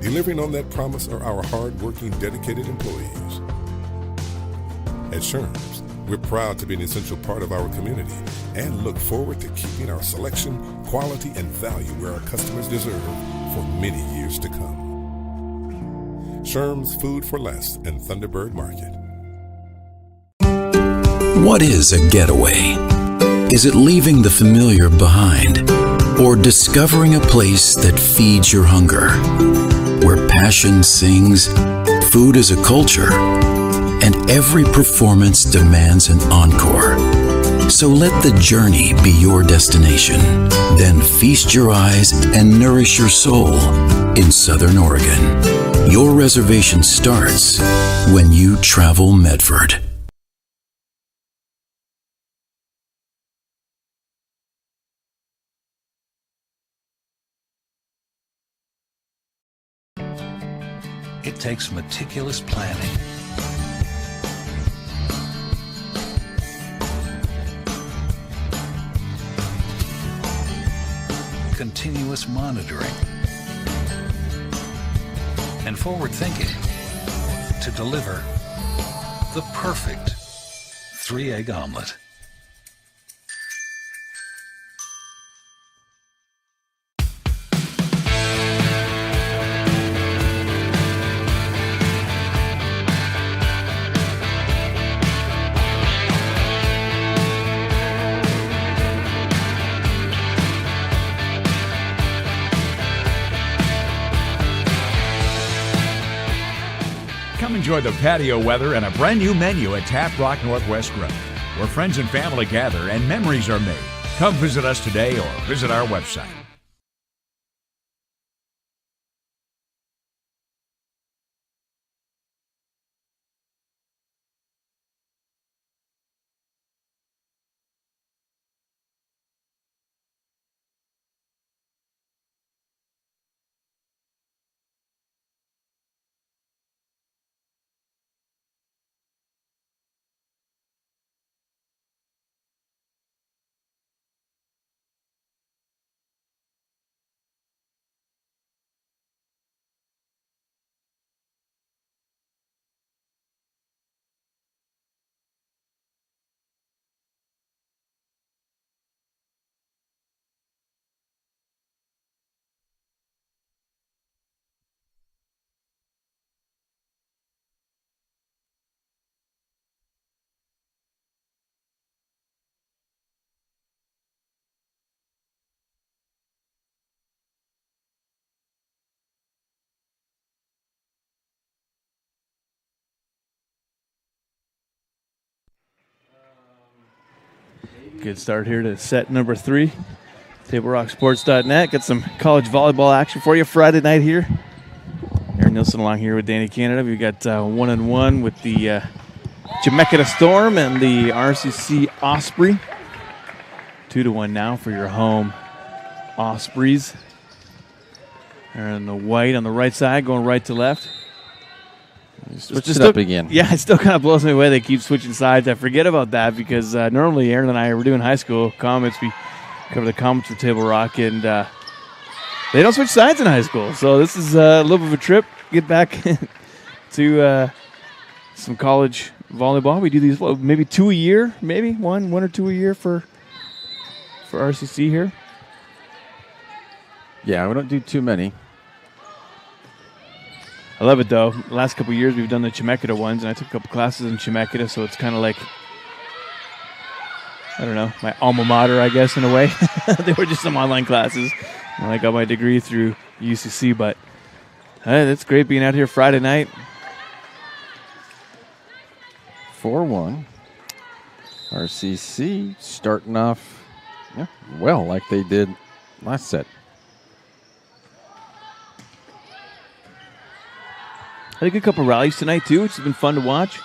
Delivering on that promise are our hard-working, dedicated employees. At Sherms, we're proud to be an essential part of our community and look forward to keeping our selection, quality, and value where our customers deserve for many years to come. Sherms Food for Less and Thunderbird Market. What is a getaway? Is it leaving the familiar behind? Or discovering a place that feeds your hunger? Where passion sings, food is a culture, and every performance demands an encore. So let the journey be your destination. Then feast your eyes and nourish your soul in Southern Oregon. Your reservation starts when you travel Medford. It takes meticulous planning, continuous monitoring, and forward thinking to deliver the perfect 3-egg omelet. enjoy the patio weather and a brand new menu at Tap Rock Northwest Grill, where friends and family gather and memories are made. Come visit us today or visit our website. Good start here to set number 3. TableRockSports.net. Got some college volleyball action for you Friday night here. Aaron Nielsen along here with Danny Canada. We've got 1-1 with the Chemekta Storm and the RCC Osprey. 2-1 now for your home Ospreys. And the white on the right side going right to left. Switch it up again. Yeah, it still kind of blows me away. They keep switching sides. I forget about that because normally Aaron and I were doing high school comments. We cover the comments for Table Rock, and they don't switch sides in high school. So this is a little bit of a trip. Get back to some college volleyball. We do these maybe 2 a year, maybe one or two a year for RCC here. Yeah, we don't do too many. I love it, though. The last couple of years, we've done the Chemekta ones, and I took a couple classes in Chemekta, so it's kind of like, I don't know, my alma mater, I guess, in a way. They were just some online classes. And I got my degree through UCC, but it's great being out here Friday night. 4-1. RCC starting off well like they did last set. Had a good couple rallies tonight, too, which has been fun to watch.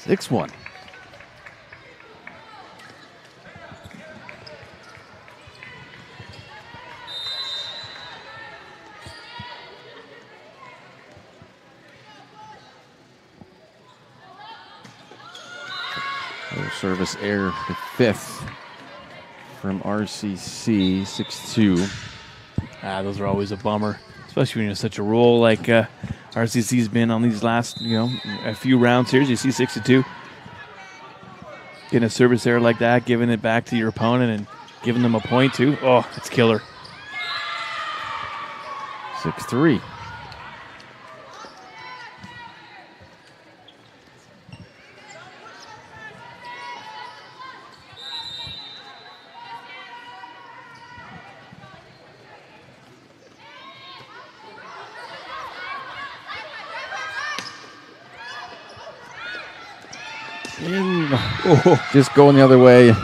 Six one. Service error to 5th from RCC, 6-2. Those are always a bummer, especially when you're in such a roll like RCC's been on these last, a few rounds here. You see 6-2. Getting a service error like that, giving it back to your opponent and giving them a point too. Oh, it's killer. 6-3. Just going the other way. So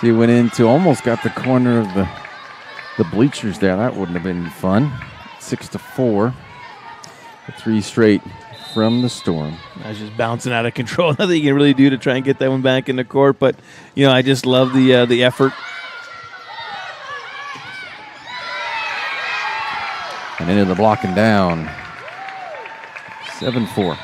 he went into, almost got the corner of the bleachers there. That wouldn't have been fun. 6-4. 3 straight from the Storm. That's just bouncing out of control. Nothing you can really do to try and get that one back in the court. But, I just love the effort. And into the blocking down. 7-4.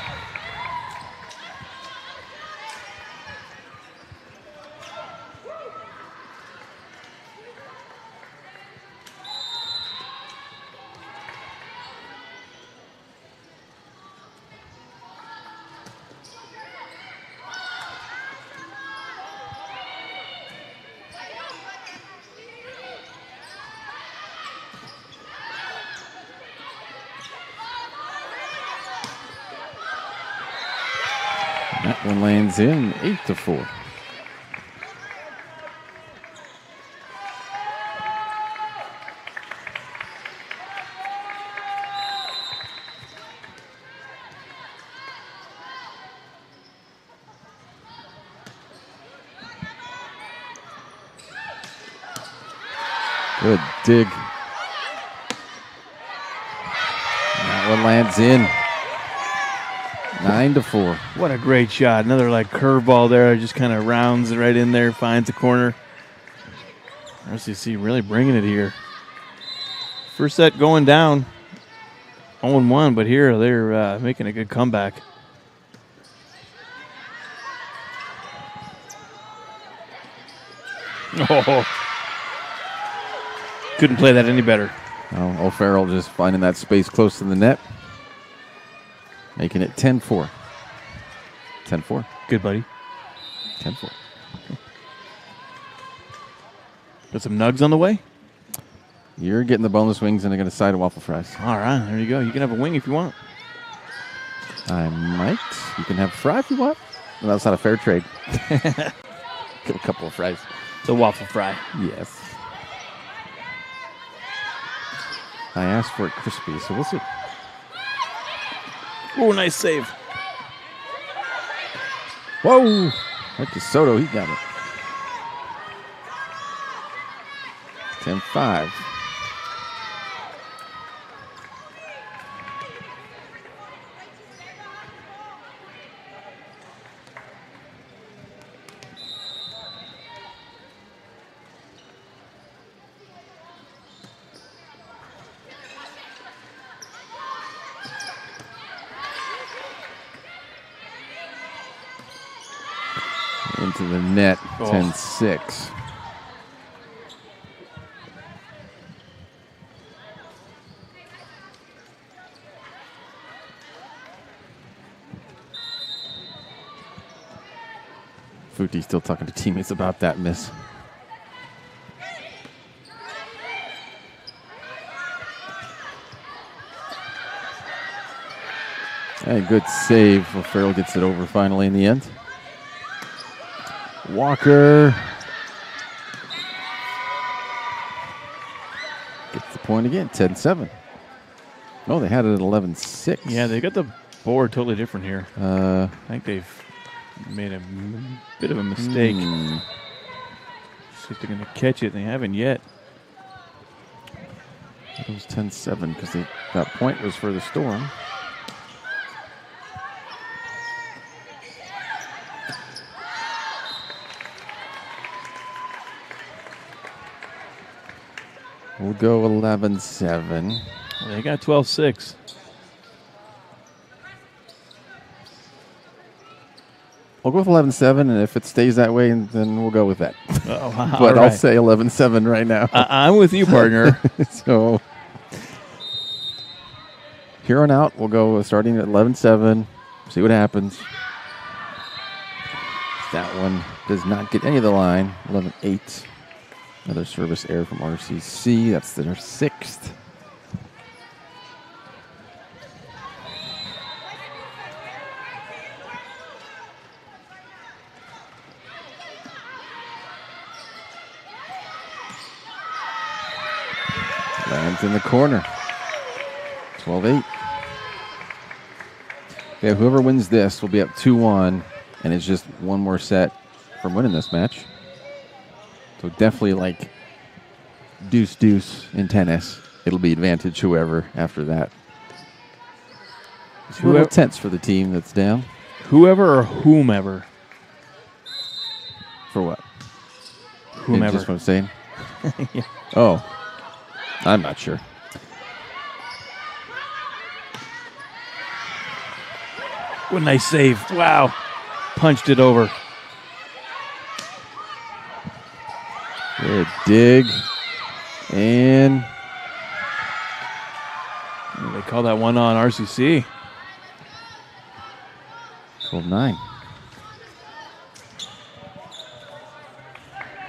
That one lands in 8-4. Good dig. That one lands in 9-4. What a great shot. Another like curveball there. Just kind of rounds it right in there, finds the corner. RCC really bringing it here. First set going down 0-1, but here they're making a good comeback. Oh. Couldn't play that any better. Oh, O'Farrell just finding that space close to the net. Making it 10-4. 10-4. Good, buddy. 10-4. Got some nugs on the way? You're getting the boneless wings and I got a side of waffle fries. All right, there you go. You can have a wing if you want. I might. You can have a fry if you want. Well, that's not a fair trade. Get a couple of fries. The waffle fry. Yes. I asked for it crispy, so we'll see. Oh, nice save. Whoa! Right to Soto, he got it. 10-5. Into the net, 10-6. Futi still talking to teammates about that miss. Hey, good save. O'Farrell gets it over finally in the end. Walker gets the point again, 10-7. Oh, they had it at 11-6. Yeah, they got the board totally different here. I think they've made a bit of a mistake. See if they're going to catch it. They haven't yet. It was 10-7 because that point was for the Storm. We'll go 11-7. They got 12-6. I'll go with 11-7, and if it stays that way, then we'll go with that. Oh, but I'll say 11-7 right now. I'm with you, partner. So here on out, we'll go starting at 11-7. See what happens. That one does not get any of the line. 11-8. Another service error from RCC. That's their 6th. Lands in the corner. 12-8. Yeah, whoever wins this will be up 2-1, and it's just one more set from winning this match. So definitely like deuce in tennis. It'll be advantage whoever after that. It's a little tense for the team that's down. Whoever or whomever? For what? Whomever. Just what I'm saying? Yeah. Oh. I'm not sure. What a nice save. Wow. Punched it over. Good dig. And they call that one on RCC. 12-9.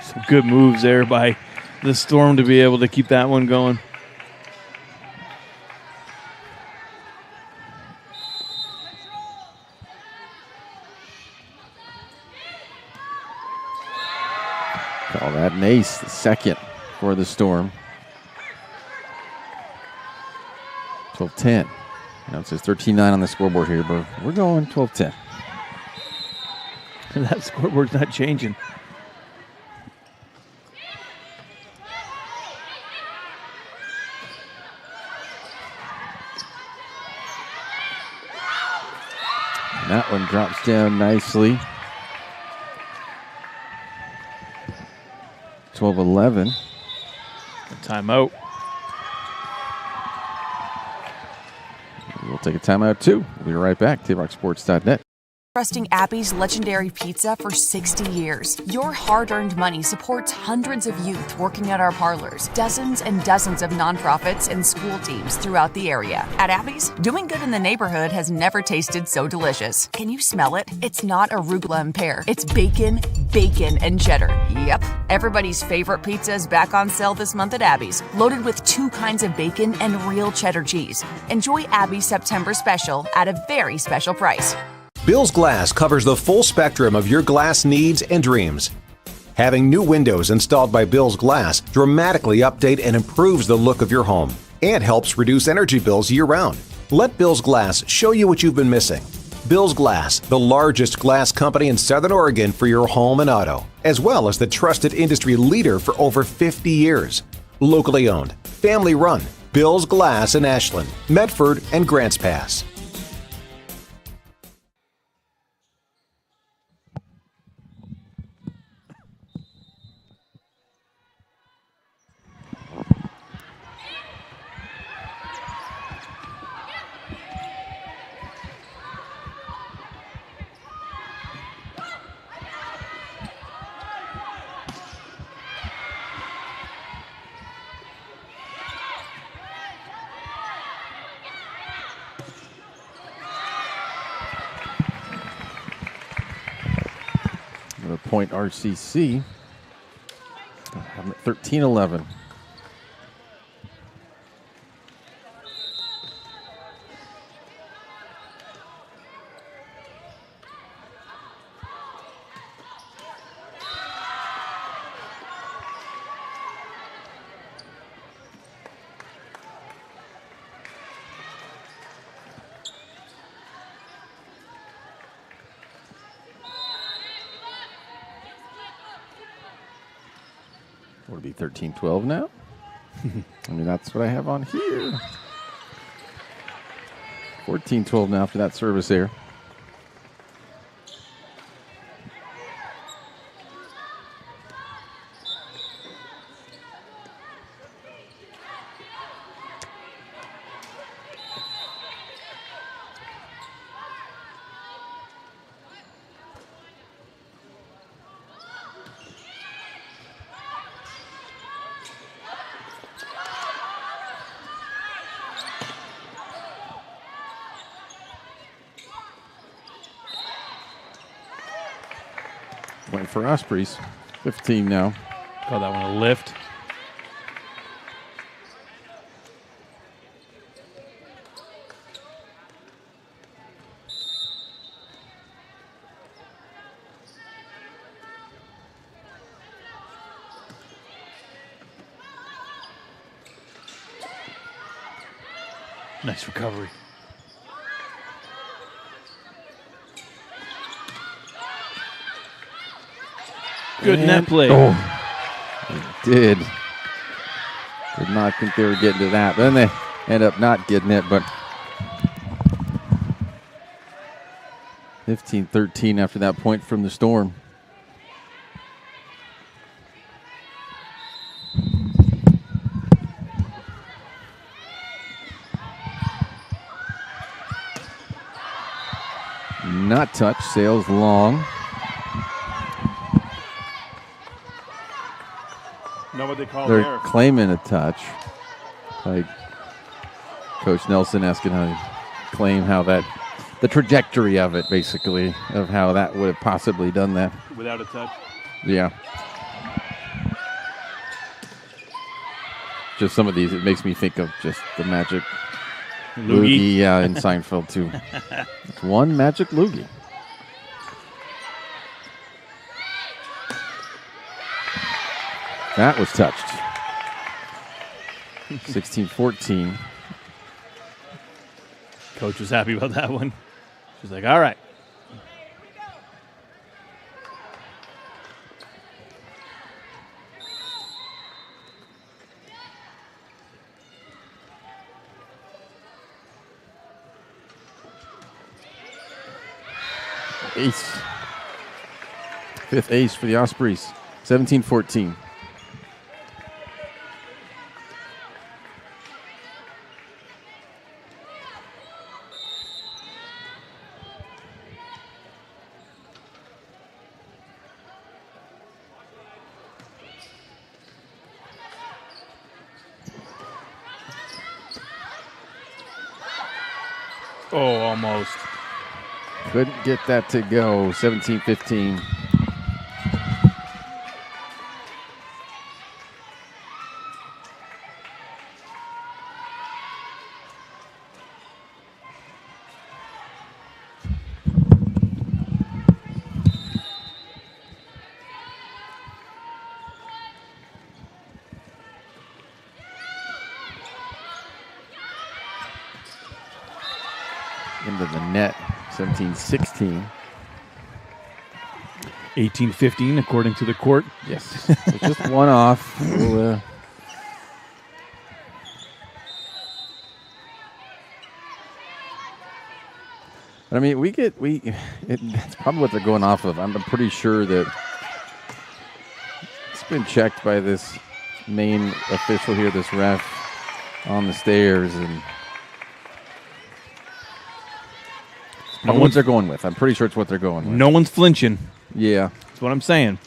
Some good moves there by the Storm to be able to keep that one going. Call that an ace, the second for the Storm. 12-10. Now it says 13-9 on the scoreboard here, but we're going 12-10. That scoreboard's not changing. And that one drops down nicely. 12-11. Timeout. We'll take a timeout too. We'll be right back. TailRockSports.net. Trusting Abby's legendary pizza for 60 years. Your hard-earned money supports hundreds of youth working at our parlors, dozens and dozens of nonprofits and school teams throughout the area. At Abby's, doing good in the neighborhood has never tasted so delicious. Can you smell it? It's not arugula and pear. It's bacon, and cheddar. Yep. Everybody's favorite pizza is back on sale this month at Abby's, loaded with 2 kinds of bacon and real cheddar cheese. Enjoy Abby's September special at a very special price. Bill's Glass covers the full spectrum of your glass needs and dreams. Having new windows installed by Bill's Glass dramatically update and improves the look of your home and helps reduce energy bills year-round. Let Bill's Glass show you what you've been missing. Bill's Glass, the largest glass company in Southern Oregon for your home and auto, as well as the trusted industry leader for over 50 years. Locally owned, family run, Bill's Glass in Ashland, Medford, and Grants Pass. Point RCC. I'm at 13-11. Would it be 13-12 now? I mean, that's what I have on here. 14-12 now after that service there. Went for Ospreys. 15 now. Call that one a lift. Nice recovery. Good net play. Oh, they did. Did not think they were getting to that. Then they end up not getting it, but 15-13 after that point from the Storm. Not touch, sails long. Know what they call They're there? claiming a touch. Like Coach Nelson asking how to claim how that, the trajectory of it, basically, of how that would have possibly done that. Without a touch? Yeah. Just some of these, it makes me think of just the magic loogie, yeah, in Seinfeld too. It's one magic loogie. That was touched. 16-14. Coach was happy about that one. She's like, all right. Ace. 5th ace for the Ospreys. 17-14. Oh, almost. Couldn't get that to go. 17-15. Into the net. 17-16. 18-15, according to the court. Yes. So just one off. We'll, but I mean, it's probably what they're going off of. I'm pretty sure that it's been checked by this main official here, this ref on the stairs, and what they're going with. I'm pretty sure it's what they're going with. No one's flinching. Yeah. That's what I'm saying.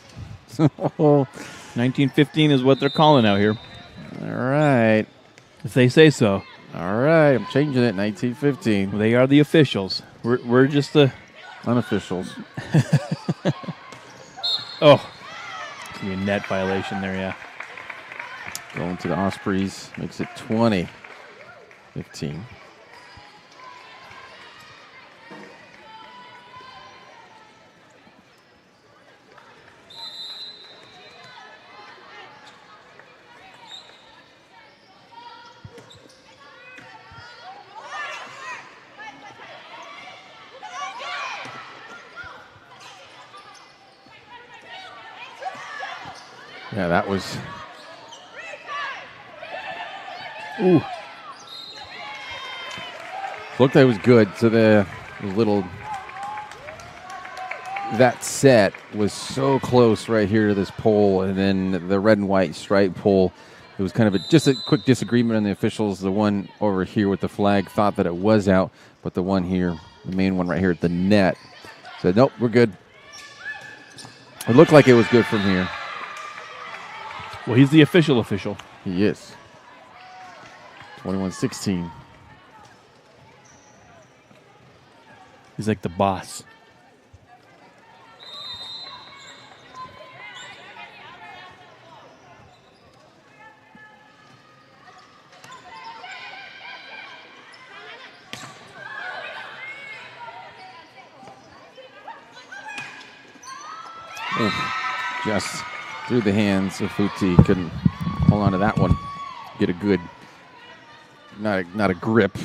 19-15 is what they're calling out here. All right. If they say so. All right. I'm changing it. 19-15. Well, they are the officials. We're just the unofficials. Oh. It's going to be a net violation there, yeah. Going to the Ospreys. Makes it 20-15. Yeah, that was. Ooh. Looked like it was good. So the little. That set was so close right here to this pole, and then the red and white stripe pole. It was kind of just a quick disagreement on the officials. The one over here with the flag thought that it was out, but the one here, the main one right here at the net, said, nope, we're good. It looked like it was good from here. Well, he's the official. He is. 21-16. He's like the boss. Just through the hands of Futi. Couldn't hold on to that one. Get a good, not a grip,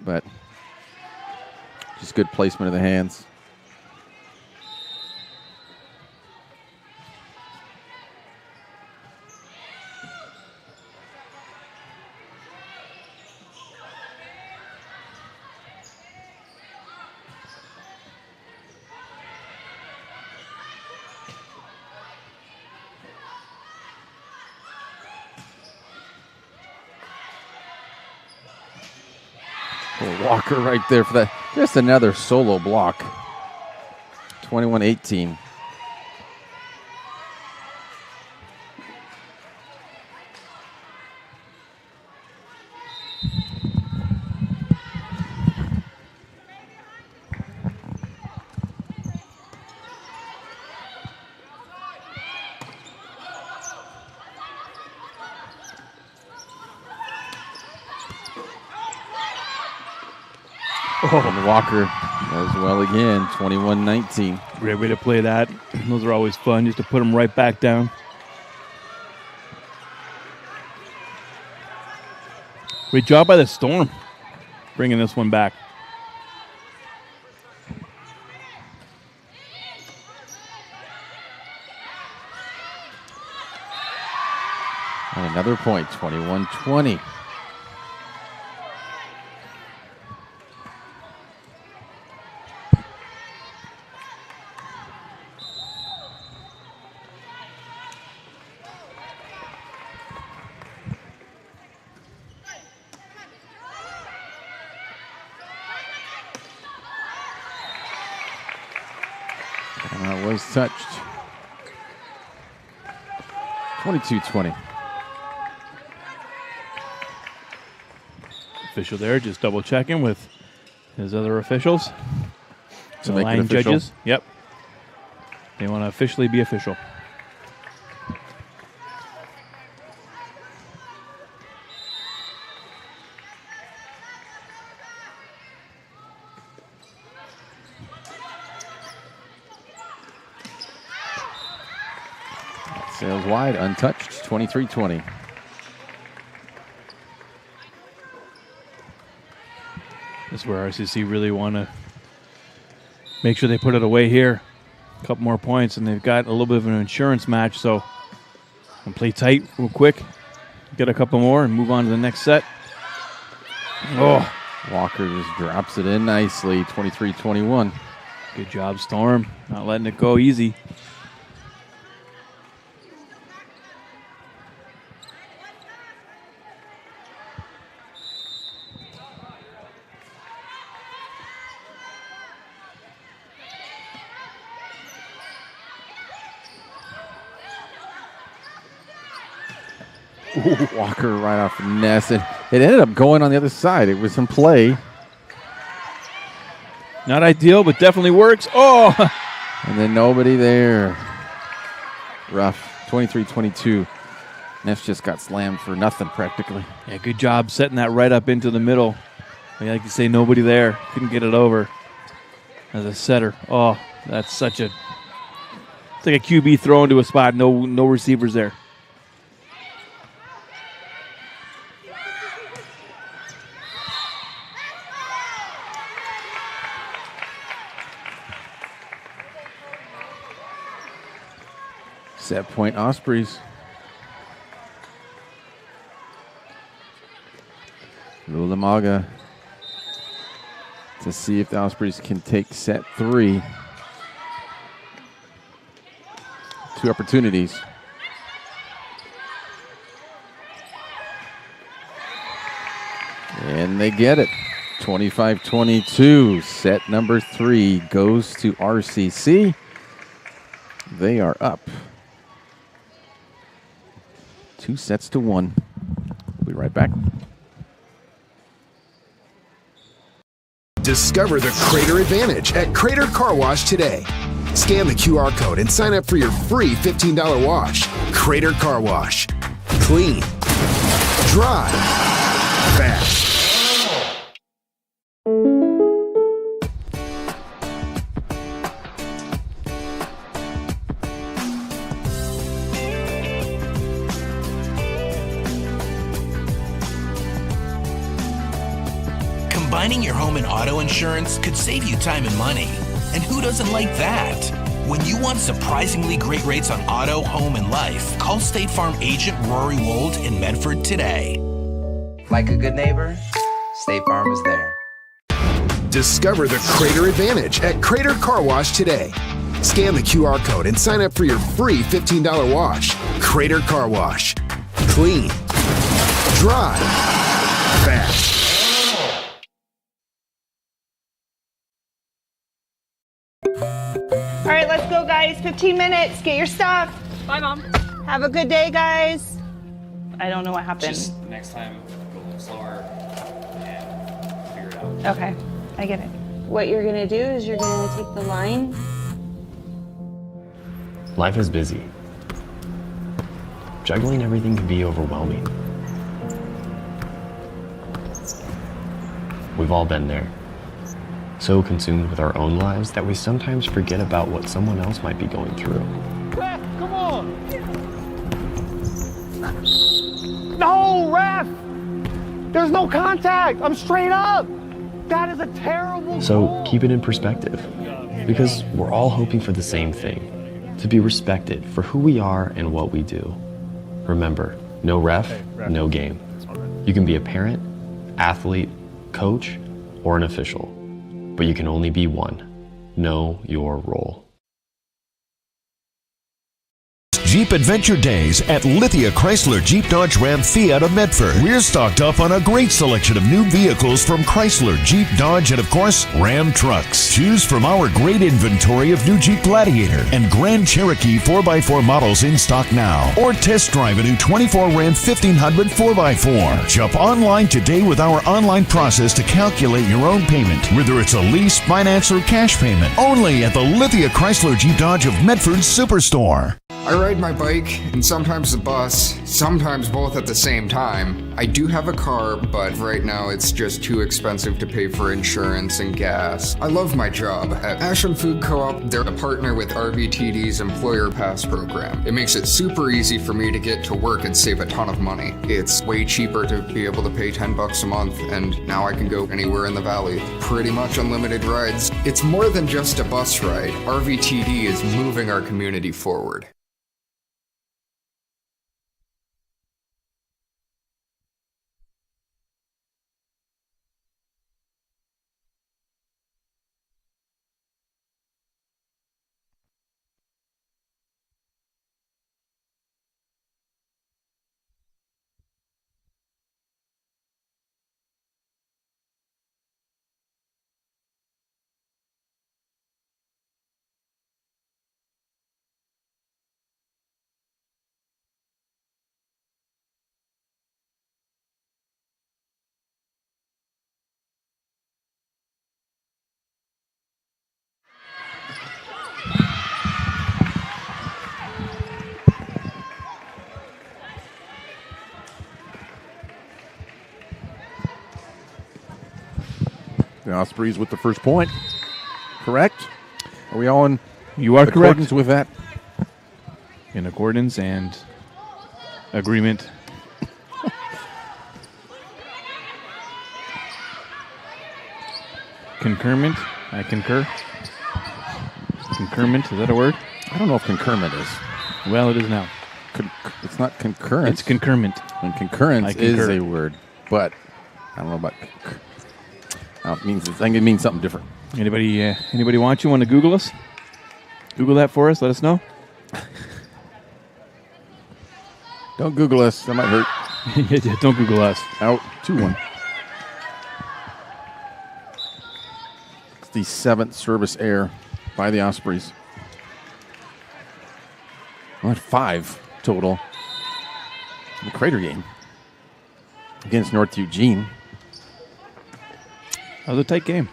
but just good placement of the hands. Walker right there for that. Just another solo block. 21-18. And Walker as well again, 21-19. Great way to play that. Those are always fun, just to put them right back down. Great job by the Storm bringing this one back. And another point, 21-20. And that was touched. 22-20. Official there, just double checking with his other officials. To The make it line official? judges. Yep. They want to officially be official. Sails wide, untouched, 23-20. This is where RCC really want to make sure they put it away here. A couple more points, and they've got a little bit of an insurance match, so and play tight real quick, get a couple more, and move on to the next set. Oh, Walker just drops it in nicely, 23-21. Good job, Storm. Not letting it go easy. Walker right off the nest. It ended up going on the other side. It was in play. Not ideal, but definitely works. Oh! And then nobody there. Rough. 23-22. Ness just got slammed for nothing practically. Yeah, good job setting that right up into the middle. I like to say nobody there. Couldn't get it over as a setter. Oh, that's such a... It's like a QB thrown to a spot. No receivers there. Set point Ospreys. Lulamaga to see if the Ospreys can take set 3. 2 opportunities. And they get it. 25-22. Set number 3 goes to RCC. They are up 2-1. We'll be right back. Discover the Crater Advantage at Crater Car Wash today. Scan the QR code and sign up for your free $15 wash. Crater Car Wash. Clean. Dry. Fast. Combining your home and auto insurance could save you time and money. And who doesn't like that? When you want surprisingly great rates on auto, home, and life, call State Farm agent Rory Wold in Medford today. Like a good neighbor, State Farm is there. Discover the Crater Advantage at Crater Car Wash today. Scan the QR code and sign up for your free $15 wash. Crater Car Wash. Clean. Dry. Fast. All right, let's go, guys. 15 minutes. Get your stuff. Bye, Mom. Have a good day, guys. I don't know what happened. Just next time, go a little slower and figure it out. Okay, I get it. What you're gonna do is you're gonna take the line. Life is busy. Juggling everything can be overwhelming. We've all been there. So consumed with our own lives that we sometimes forget about what someone else might be going through. Ref, come on! No, ref! There's no contact. I'm straight up. That is a terrible So keep it in perspective, because we're all hoping for the same thing, to be respected for who we are and what we do. Remember, no ref, no game. You can be a parent, athlete, coach, or an official, but you can only be one. Know your role. Jeep Adventure Days at Lithia Chrysler Jeep Dodge Ram Fiat of Medford. We're stocked up on a great selection of new vehicles from Chrysler, Jeep, Dodge, and of course, Ram trucks. Choose from our great inventory of new Jeep Gladiator and Grand Cherokee 4x4 models in stock now. Or test drive a new 24 Ram 1500 4x4. Shop online today with our online process to calculate your own payment, whether it's a lease, finance, or cash payment. Only at the Lithia Chrysler Jeep Dodge of Medford Superstore. I ride my bike and sometimes the bus, sometimes both at the same time. I do have a car, but right now it's just too expensive to pay for insurance and gas. I love my job. At Ashland Food Co-op, they're a partner with RVTD's Employer Pass program. It makes it super easy for me to get to work and save a ton of money. It's way cheaper to be able to pay $10 a month, and now I can go anywhere in the valley. Pretty much unlimited rides. It's more than just a bus ride. RVTD is moving our community forward. The Ospreys with the first point. Correct? Are we all in You are accordance correct. with that? In accordance and agreement. Concurrent. I concur. Concurrent, is that a word? I don't know if concurrent is. Well, it is now. It's not concurrent. It's concurrent. And concurrence I is concur. a word, but I don't know about concur. It means, I think it means something different. Anybody want to Google us? Google that for us. Let us know. Don't Google us. That might hurt. Yeah, don't Google us. Out 2-1. It's the 7th service error by the Ospreys. We're at 5 total in the Crater game against North Eugene. That was a tight game.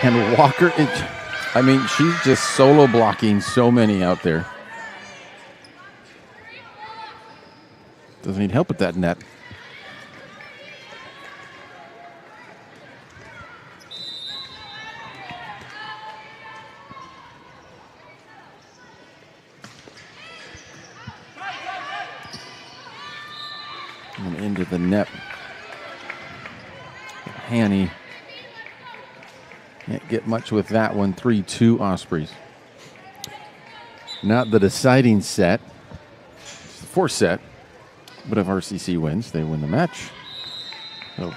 And Walker, she's just solo blocking so many out there. Doesn't need help with that net. And into the net. Hanny can't get much with that one. 3-2 Ospreys. Not the deciding set. It's the 4th set. But if RCC wins, they win the match. So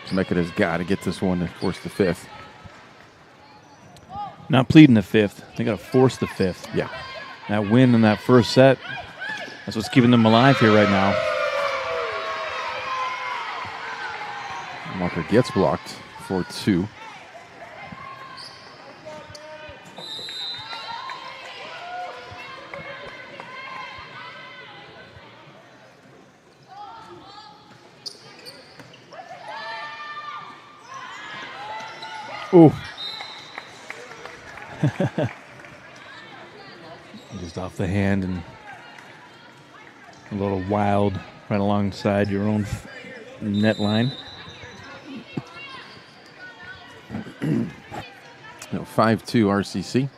Chemekta has got to get this one to force the 5th. Not pleading the 5th. They got to force the 5th. Yeah. That win in that first set, that's what's keeping them alive here right now. Walker gets blocked for 2. Oh. Just off the hand and a little wild right alongside your own net line. 5-2 RCC.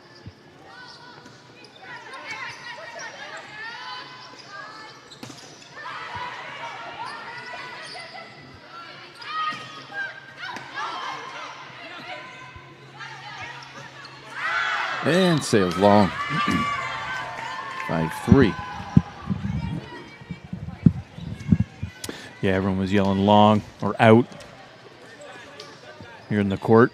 And sails long. 5-3. Yeah, everyone was yelling long or out here in the court.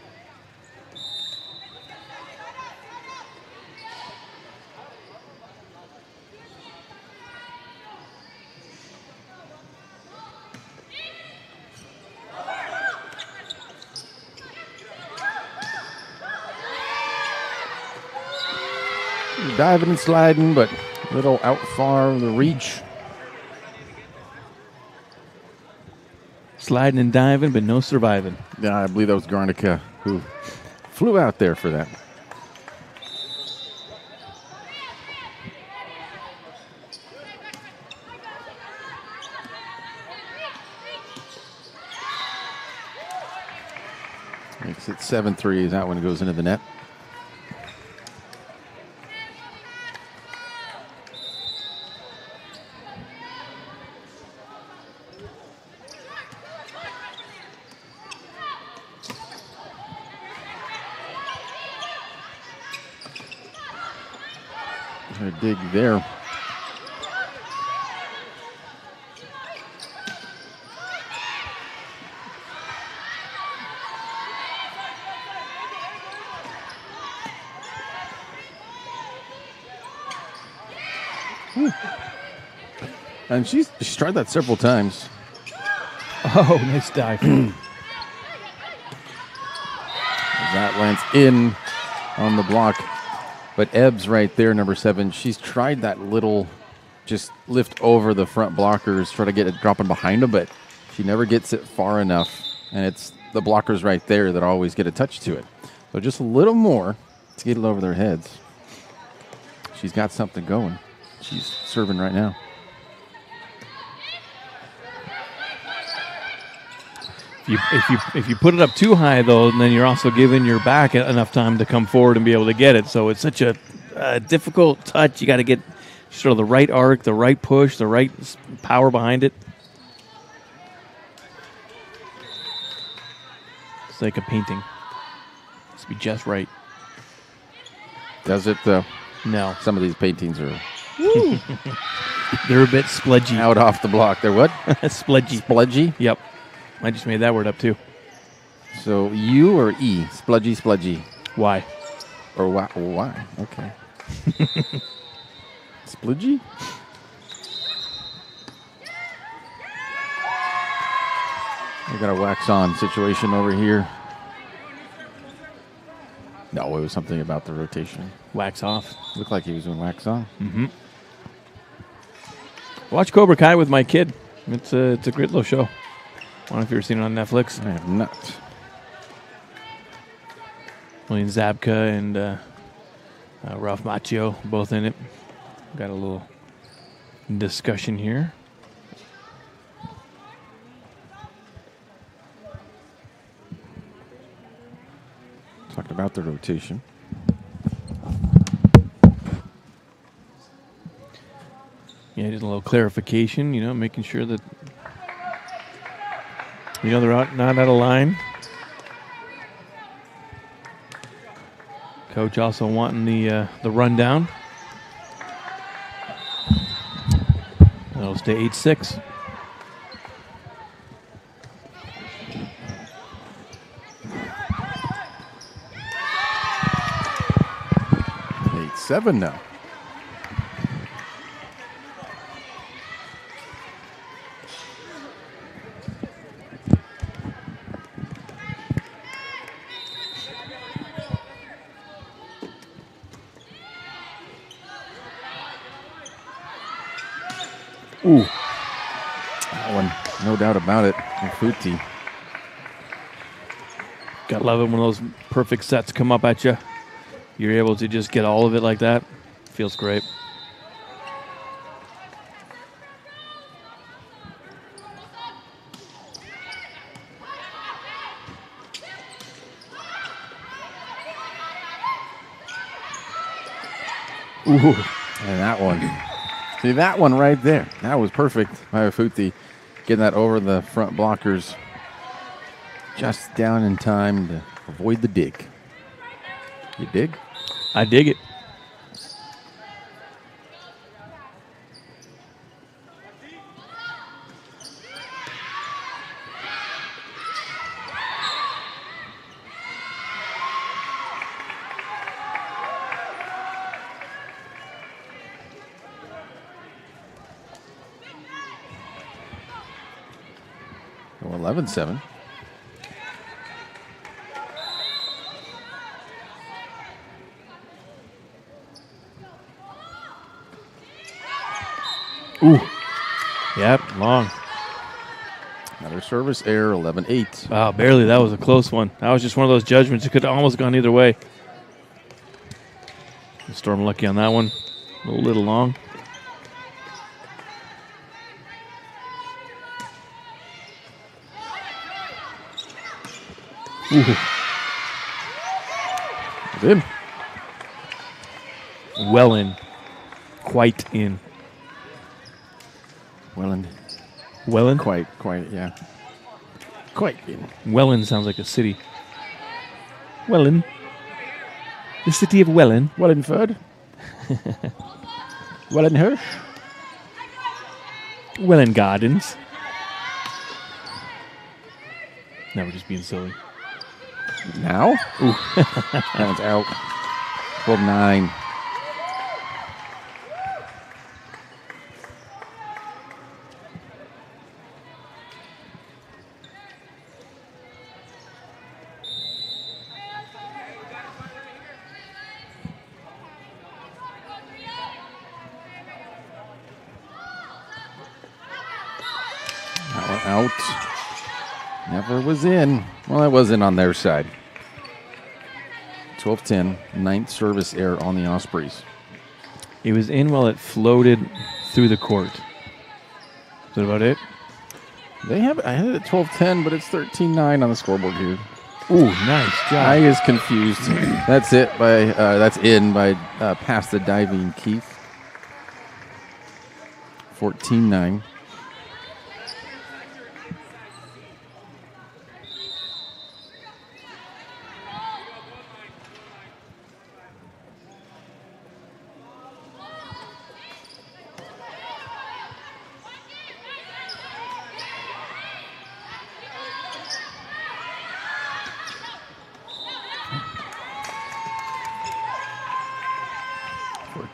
Diving and sliding, but a little out far of the reach. Sliding and diving, but no surviving. Yeah, I believe that was Garnica who flew out there for that. Makes it 7-3 as that one goes into the net. A dig there. And she's tried that several times. Oh, nice dive. That lands in on the block. But Ebbs right there, number 7, she's tried that little just lift over the front blockers, try to get it dropping behind them, but she never gets it far enough. And it's the blockers right there that always get a touch to it. So just a little more to get it over their heads. She's got something going. She's serving right now. If you put it up too high, though, then you're also giving your back enough time to come forward and be able to get it. So it's such a difficult touch. You got to get sort of the right arc, the right push, the right power behind it. It's like a painting. It's to be just right. Does it, though? No. Some of these paintings are... They're a bit spludgy. Out off the block. They're what? Spludgy. Spludgy? Yep. I just made that word up, too. So, U or E? Spludgy, spludgy. Why? Or why? Why? Okay. Spludgy? We got a wax-on situation over here. No, it was something about the rotation. Wax off. Looked like he was doing wax on. Mm-hmm. Watch Cobra Kai with my kid. It's a great little show. I don't know if you've ever seen it on Netflix. I have not. William Zabka and Ralph Macchio both in it. Got a little discussion here. Talking about the rotation. Yeah, just a little clarification, making sure that they're not out of line. Coach also wanting the rundown. That'll stay 8-6. Seven now. Ooh. That one, no doubt about it. Futi. Gotta love it when those perfect sets come up at you. You're able to just get all of it like that. Feels great. Ooh, and that one. See, that one right there. That was perfect by Afuti. Getting that over the front blockers just down in time to avoid the dig. You dig? I dig it. Well, 11-7. Ooh. Yep, long. Another service error, 11-8. Wow, barely. That was a close one. That was just one of those judgments. It could have almost gone either way. Storm lucky on that one. A little long. Ooh. It's in. Well in. Quite in. Welland. Welland? Quite, yeah. Quite in. Welland sounds like a city. Welland. The city of Welland. Wellingford. Wellandhurst. Welland Gardens. Now we're just being silly. Now? Ooh. That one's out. 12-9. Out. Never was in. Well, it wasn't on their side. 12-10. Ninth service error on the Ospreys. It was in while it floated through the court. Is that about it? They have. I had it at 12-10, but it's 13-9 on the scoreboard here. Ooh, nice job. I is confused. That's it by. That's in by past the diving Keith. 14-9.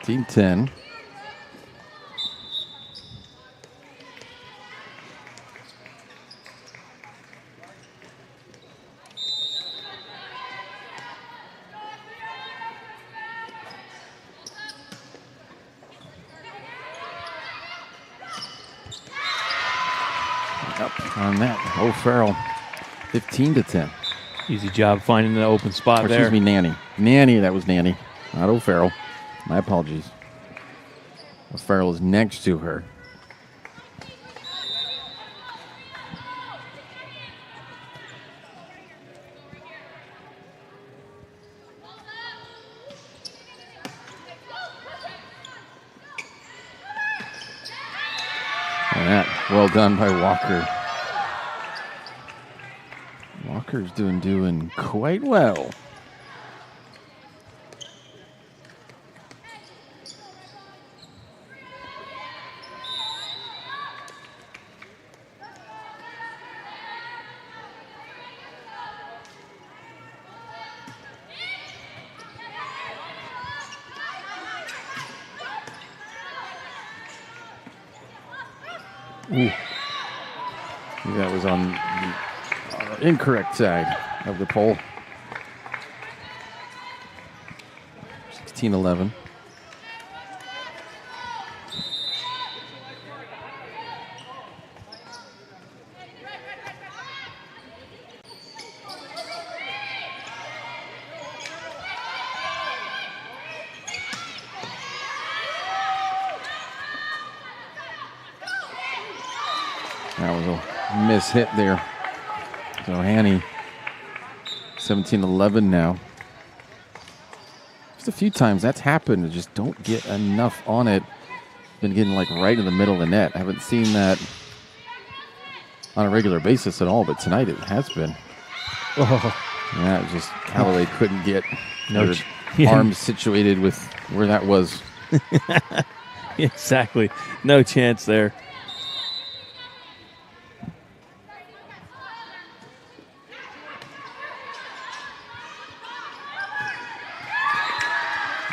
Team 10. Up on that. O'Farrell, 15-10. Easy job finding the open spot there. Excuse me, Nanny. Nanny, that was Nanny, not O'Farrell. My apologies. O'Farrell is next to her. And that, well done by Walker. Walker's doing quite well. Ooh. That was on the incorrect side of the pole. 16-11. That was a miss hit there. So Hanny, 17-11 now. just a few times that's happened. I just don't get enough on it. Been getting like right in the middle of the net. I haven't seen that on a regular basis at all, but tonight it has been. Oh. Yeah, it just Callaway couldn't get yeah. arms situated with where that was. Exactly. No chance there.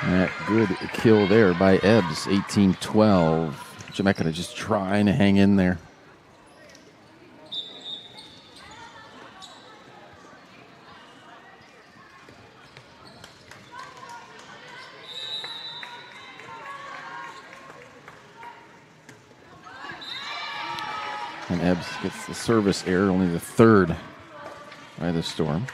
That good kill there by Ebbs, 18-12. Chemekta just trying to hang in there. And Ebbs gets the service error, only the third by the Storm.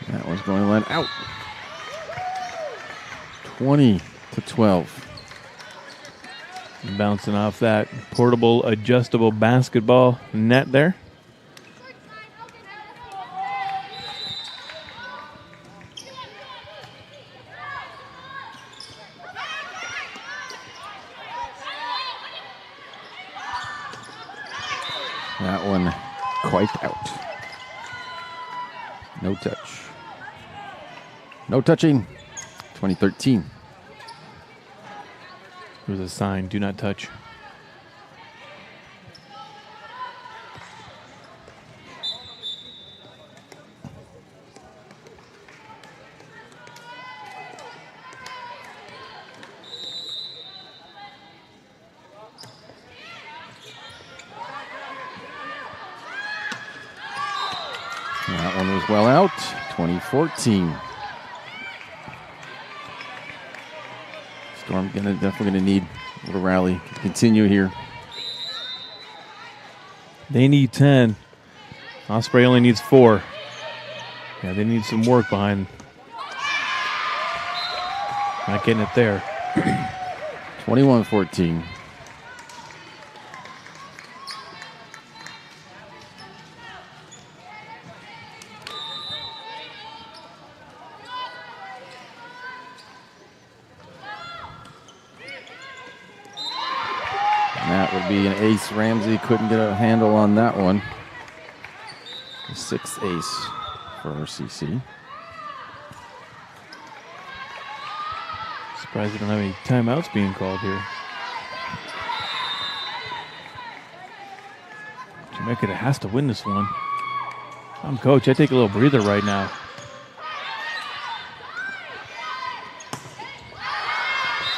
That one's going to let out. 20-12. Bouncing off that portable, adjustable basketball net there. That one quite out. No touch. No touching. 2013. There's a sign, do not touch. That one was well out. 2014. Storm definitely gonna need a little rally to continue here. They need 10. Osprey only needs 4. Yeah, they need some work behind. Not getting it there. 21-14. That would be an ace. Ramsey couldn't get a handle on that one. The 6th ace for RCC. Surprised we don't have any timeouts being called here. Chemekta has to win this one. I'm coach. I take a little breather right now.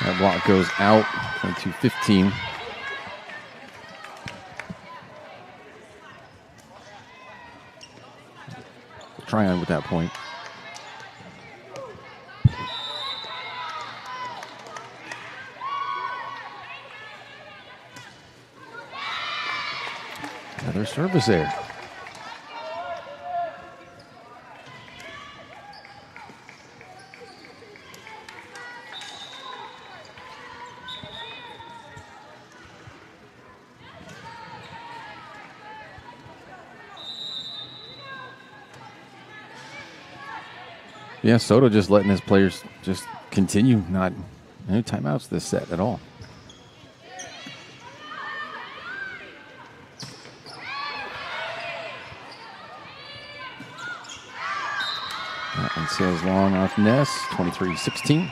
That block goes out. 22-15. Try on with that point. Another service there. Yeah, Soto just letting his players just continue, not any timeouts this set at all. That one sails long off Ness, 23-16.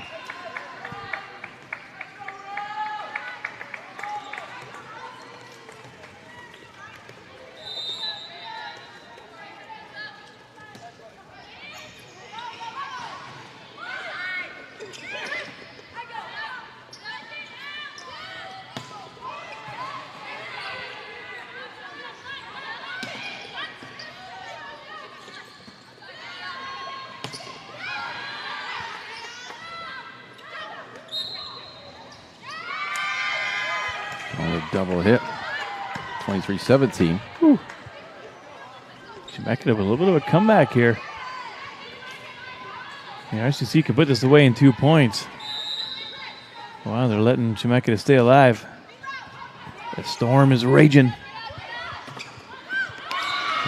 Double hit. 23-17. Chemekta with a little bit of a comeback here. The RCC can put this away in 2 points. Wow, they're letting Chemekta stay alive. The storm is raging.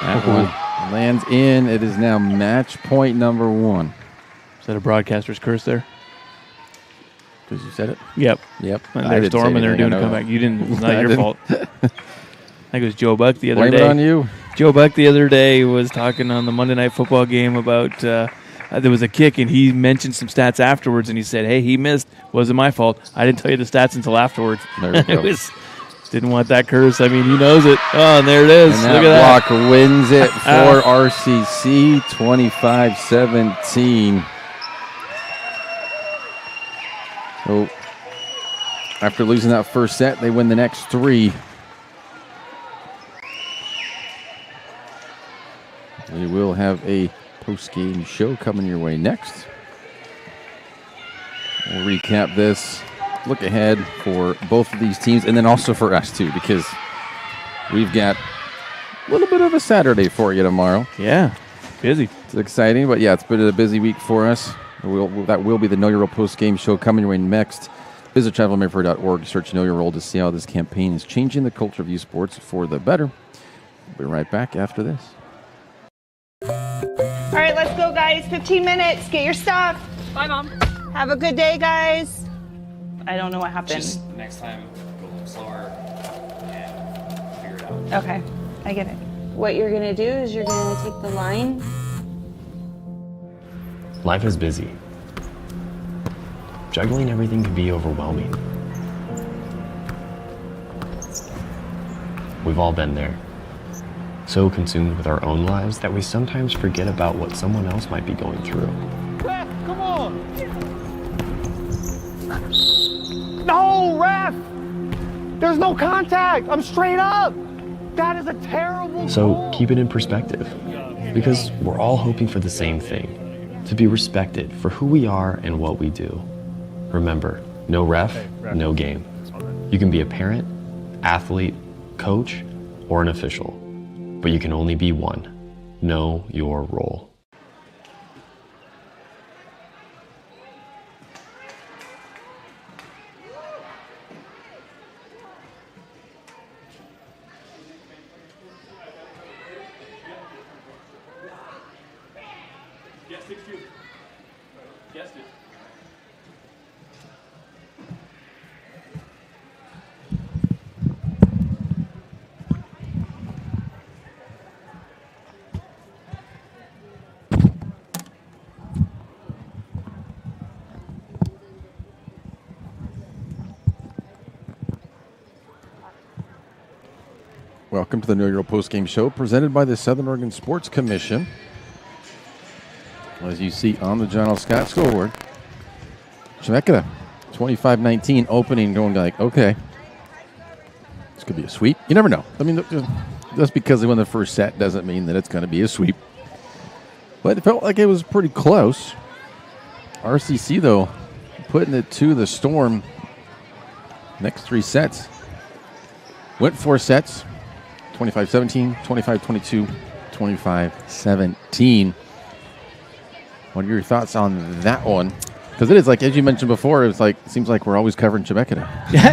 That one lands in. It is now match point number 1. Is that a broadcaster's curse there? Because you said it? Yep. Yep. And they're storming, they're doing a comeback. You didn't. It's not your fault. I think it was Joe Buck the other day. Blame it on you. Joe Buck the other day was talking on the Monday Night Football game about there was a kick, and he mentioned some stats afterwards, and he said, hey, he missed. Wasn't my fault. I didn't tell you the stats until afterwards. There we go. Didn't want that curse. I mean, he knows it. Oh, and there it is. And Look at block wins it for RCC, 25-17. So after losing that first set, they win the next 3. We will have a post-game show coming your way next. We'll recap this, look ahead for both of these teams, and then also for us too, because we've got a little bit of a Saturday for you tomorrow. Yeah, busy. It's exciting, but yeah, it's been a busy week for us. That will be the Know Your Role post-game show coming your way next. Visit travelmayfair.org, search Know Your Role to see how this campaign is changing the culture of youth sports for the better. We'll be right back after this. All right, let's go, guys. 15 minutes. Get your stuff. Bye, Mom. Have a good day, guys. I don't know what happened. Just next time, go a little slower and figure it out. Okay, I get it. What you're going to do is you're going to take the line. Life is busy. Juggling everything can be overwhelming. We've all been there. So consumed with our own lives that we sometimes forget about what someone else might be going through. Ref, come on! No, ref! There's no contact! I'm straight up! That is a terrible So keep it in perspective, because we're all hoping for the same thing, to be respected for who we are and what we do. Remember, no ref, no game. You can be a parent, athlete, coach, or an official, but you can only be one. Know your role. Welcome to the Know Your Role postgame show presented by the Southern Oregon Sports Commission. As you see on the John L. Scott scoreboard, Chemekta 25-19 opening, going like, okay, this could be a sweep. You never know. I mean, just because they won the first set doesn't mean that it's going to be a sweep. But it felt like it was pretty close. RCC, though, putting it to the Storm. Next 3 sets. Went 4 sets. 25-17, 25-22, 25-17. What are your thoughts on that one? Because it is like, as you mentioned before, it's like, it seems like we're always covering Chemekta.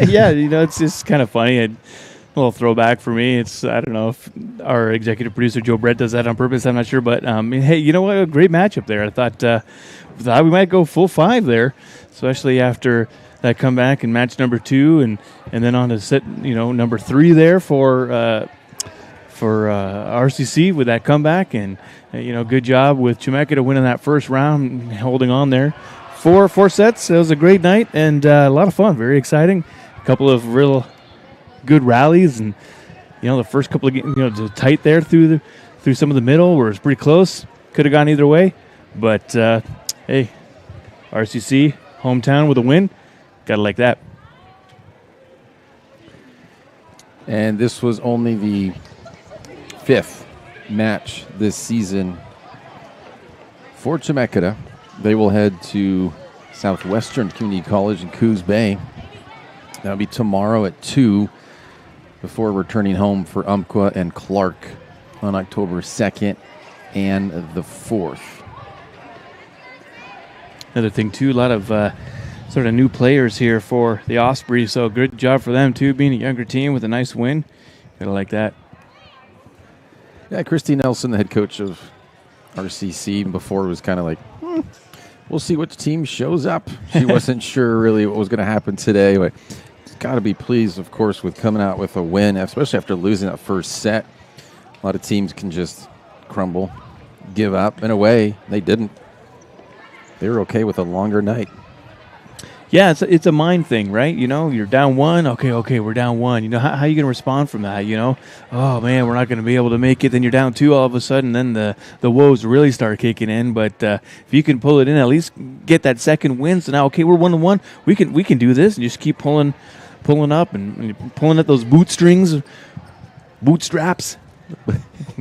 Yeah, you know, it's just kind of funny. A little throwback for me. It's, I don't know if our executive producer, Joe Brett, does that on purpose. I'm not sure. But, hey, you know what? A great matchup there. I thought we might go full 5 there, especially after that comeback in match number 2 and then on to set, number 3 there for RCC with that comeback, and good job with Chemekta winning that first round and holding on there. 4 sets. It was a great night and a lot of fun, very exciting. A couple of real good rallies, and the first couple of games, tight there through some of the middle where it was pretty close. Could have gone either way, but hey, RCC hometown with a win. Gotta like that. And this was only the 5th match this season for Chemekta. They will head to Southwestern Community College in Coos Bay. That'll be tomorrow at 2 before returning home for Umpqua and Clark on October 2nd and the 4th. Another thing, too, a lot of sort of new players here for the Ospreys, so good job for them, too, being a younger team with a nice win. Gotta like that. Yeah, Christy Nelson, the head coach of RCC, before was kind of like, we'll see which team shows up. She wasn't sure really what was going to happen today, but got to be pleased, of course, with coming out with a win, especially after losing that first set. A lot of teams can just crumble, give up. In a way, they didn't. They were okay with a longer night. Yeah, it's a mind thing, right? You know, you're down one. Okay, we're down one. You know, how are you going to respond from that? You know, oh, man, we're not going to be able to make it. Then you're down two all of a sudden. Then the woes really start kicking in. But if you can pull it in, at least get that second win. So now, okay, we're 1-1. We can do this and just keep pulling up and pulling at those bootstraps,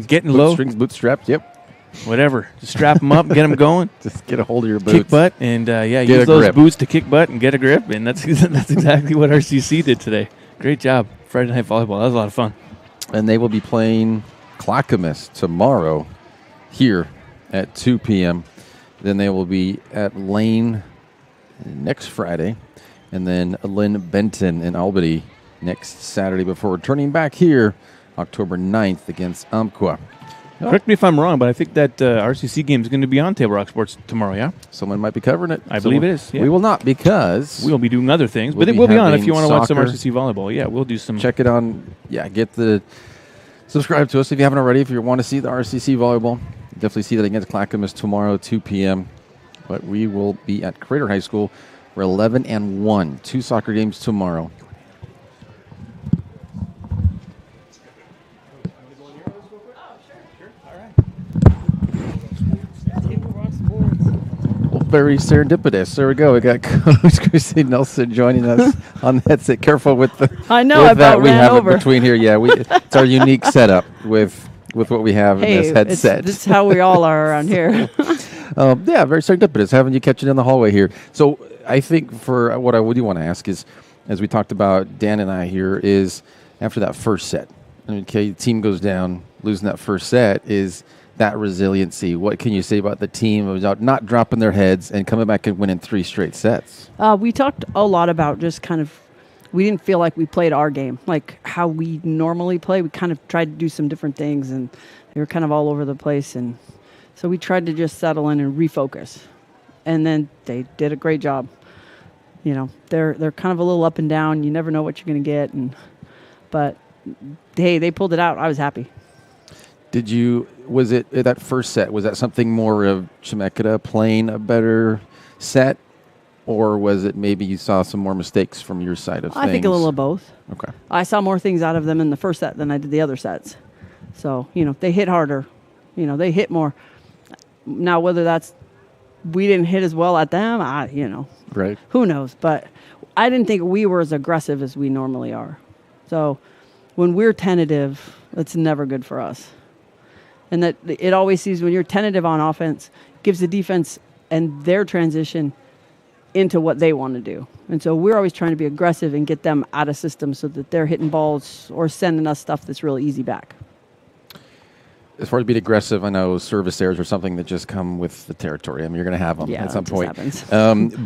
getting low. Bootstraps, yep. Whatever. Just strap them up and get them going. Just get a hold of your boots. Kick butt and, use those boots to kick butt and get a grip. And that's exactly what RCC did today. Great job. Friday Night Volleyball. That was a lot of fun. And they will be playing Clackamas tomorrow here at 2 p.m. Then they will be at Lane next Friday. And then Lynn Benton in Albany next Saturday before returning back here October 9th against Umpqua. Correct me if I'm wrong, but I think that RCC game is going to be on Table Rock Sports tomorrow, yeah? Someone might be covering it. I believe it is. Yeah. We will not, because we'll be doing other things, but it will be on if you want to watch some RCC volleyball. Yeah, we'll do some. Check it on. Yeah, subscribe to us if you haven't already. If you want to see the RCC volleyball, definitely see that against Clackamas tomorrow, 2 p.m. But we will be at Crater High School for 11-1. 2 soccer games tomorrow. Very serendipitous. There we go. We got Coach Christy Nelson joining us on the headset. Careful with the. I know. I about we ran have over. It between here. Yeah, it's our unique setup with what we have in this headset. This is how we all are around here. Yeah, very serendipitous having you catching in the hallway here. So I think for what I do want to ask is, as we talked about, Dan and I here, is after that first set. Okay, the team goes down, losing that first set is. That resiliency. What can you say about the team about not dropping their heads and coming back and winning 3 straight sets? We talked a lot about just kind of, we didn't feel like we played our game, like how we normally play. We kind of tried to do some different things, and they were kind of all over the place. And so we tried to just settle in and refocus. And then they did a great job. You know, they're kind of a little up and down. You never know what you're going to get. But hey, they pulled it out. I was happy. Was it that first set, was that something more of Chemekta playing a better set, or was it maybe you saw some more mistakes from your side of things? I think a little of both. Okay. I saw more things out of them in the first set than I did the other sets. So, they hit harder. They hit more. Now, whether that's we didn't hit as well at them, Right. Who knows? But I didn't think we were as aggressive as we normally are. So when we're tentative, it's never good for us. And that it always seems when you're tentative on offense, gives the defense and their transition into what they want to do. And so we're always trying to be aggressive and get them out of system so that they're hitting balls or sending us stuff that's really easy back. As far as being aggressive, I know service errors are something that just come with the territory. I mean, you're going to have them at some point.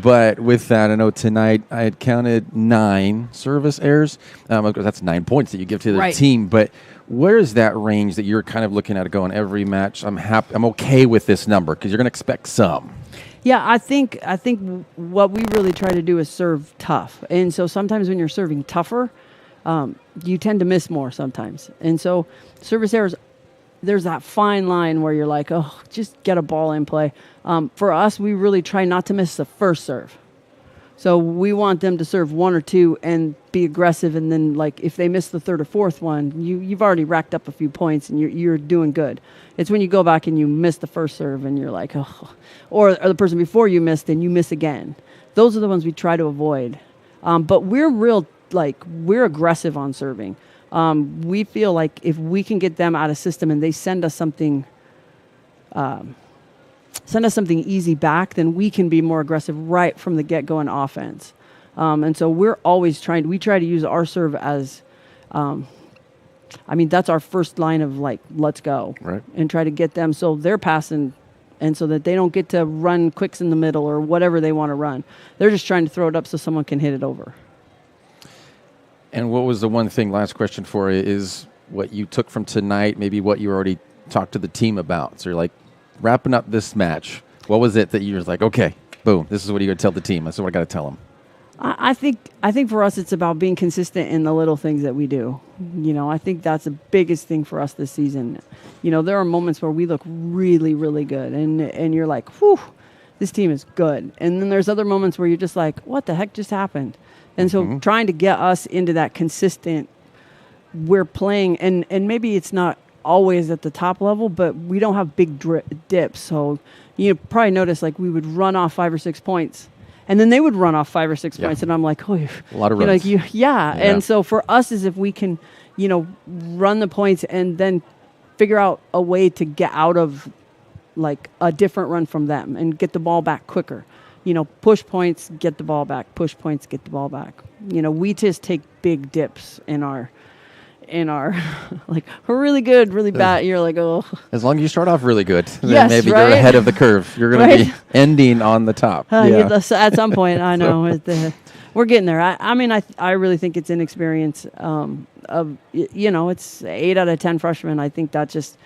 But with that, I know tonight I had counted 9 service errors. That's 9 points that you give to the team. But where is that range that you're kind of looking at going every match? I'm okay with this number because you're going to expect some. Yeah, I think what we really try to do is serve tough. And so sometimes when you're serving tougher, you tend to miss more sometimes. And so service errors, there's that fine line where you're like, oh, just get a ball in play. For us, we really try not to miss the first serve. So we want them to serve 1 or 2 and be aggressive. And then, like, if they miss the 3rd or 4th one, you've already racked up a few points and you're doing good. It's when you go back and you miss the first serve and you're like, oh, or the person before you missed and you miss again. Those are the ones we try to avoid. But we're aggressive on serving. We feel like if we can get them out of system and they send us something easy back, then we can be more aggressive right from the get-go in offense. And so we're always we try to use our serve as, that's our first line of let's go. Right. And try to get them so they're passing and so that they don't get to run quicks in the middle or whatever they want to run. They're just trying to throw it up so someone can hit it over. And what was the one thing, last question for you, is what you took from tonight, maybe what you already talked to the team about? So you're like, wrapping up this match, what was it that you were like, okay, boom, this is what you're going to tell the team. That's what I got to tell them. I think for us, it's about being consistent in the little things that we do. I think that's the biggest thing for us this season. There are moments where we look really, really good, and you're like, whew, this team is good. And then there's other moments where you're just like, what the heck just happened? And so trying to get us into that consistent, we're playing, and maybe it's not always at the top level, but we don't have big dips. So you probably notice like we would run off 5 or 6 points, and then they would run off 5 or 6 points, and I'm like, oh, a lot of runs. And so for us is if we can, run the points and then figure out a way to get out of like a different run from them and get the ball back quicker. Push points, get the ball back. Push points, get the ball back. We just take big dips in our like we're really good, really bad. You're like, oh. As long as you start off really good, then yes, maybe right? you're ahead of the curve. You're going to be ending on the top. At some point, I know we're getting there. I really think it's inexperience. It's 8 out of 10 freshmen. I think that's just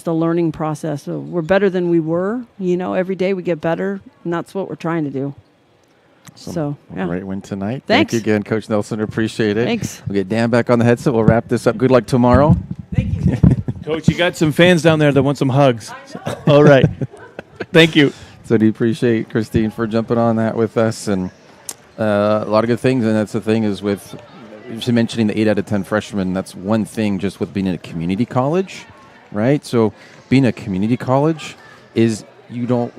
a learning process. So we're better than we were. Every day we get better, and that's what we're trying to do. So, yeah. Great win tonight. Thanks. Thank you again, Coach Nelson. Appreciate it. Thanks. We'll get Dan back on the headset. We'll wrap this up. Good luck tomorrow. Thank you. Coach, you got some fans down there that want some hugs. All right. Thank you. So do appreciate Christine for jumping on that with us, and a lot of good things. And that's the thing is with mentioning the 8 out of 10 freshmen, that's one thing just with being in a community college, right? So being a community college is you don't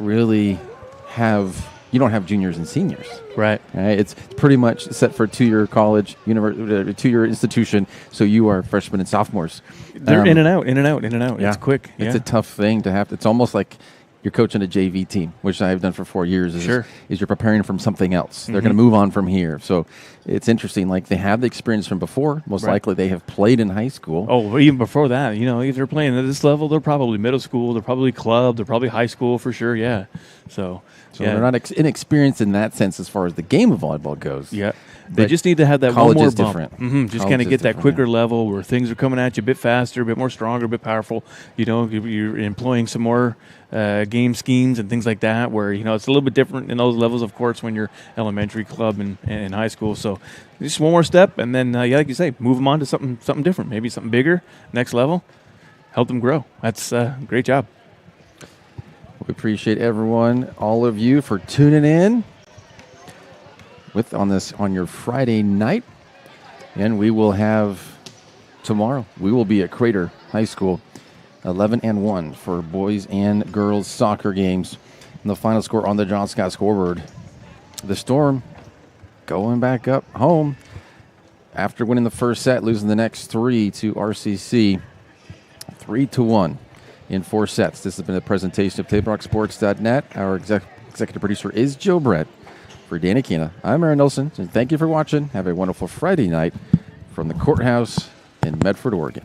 have juniors and seniors. Right. It's pretty much set for a 2-year college, 2-year institution. So you are freshmen and sophomores. They're in and out. Yeah. It's quick. It's a tough thing to have. It's almost like you're coaching a JV team, which I've done for 4 years. Is you're preparing from something else. They're going to move on from here. So it's interesting. Like they have the experience from before. Most likely they have played in high school. Oh, even before that, if they're playing at this level, they're probably middle school. They're probably club. They're probably high school for sure. Yeah. So they're not inexperienced in that sense as far as the game of volleyball goes. Yeah. They just need to have that college one more is bump. different. Just kind of get that quicker level where things are coming at you a bit faster, a bit more stronger, a bit powerful. You're employing some more game schemes and things like that where, it's a little bit different in those levels, of course, when you're elementary, club, and high school. So just one more step, and then, like you say, move them on to something different, maybe something bigger, next level, help them grow. That's a great job. We appreciate everyone, all of you, for tuning in on your Friday night. And we will have tomorrow, we will be at Crater High School, 11-1 for boys and girls soccer games. And the final score on the John Scott scoreboard, the Storm going back up home after winning the first set, losing the next 3 to RCC, 3-1 in 4 sets. This has been a presentation of TapeRockSports.net. Our executive producer is Joe Brett. For Dan Aquina, I'm Aaron Nelson, and thank you for watching. Have a wonderful Friday night from the courthouse in Medford, Oregon.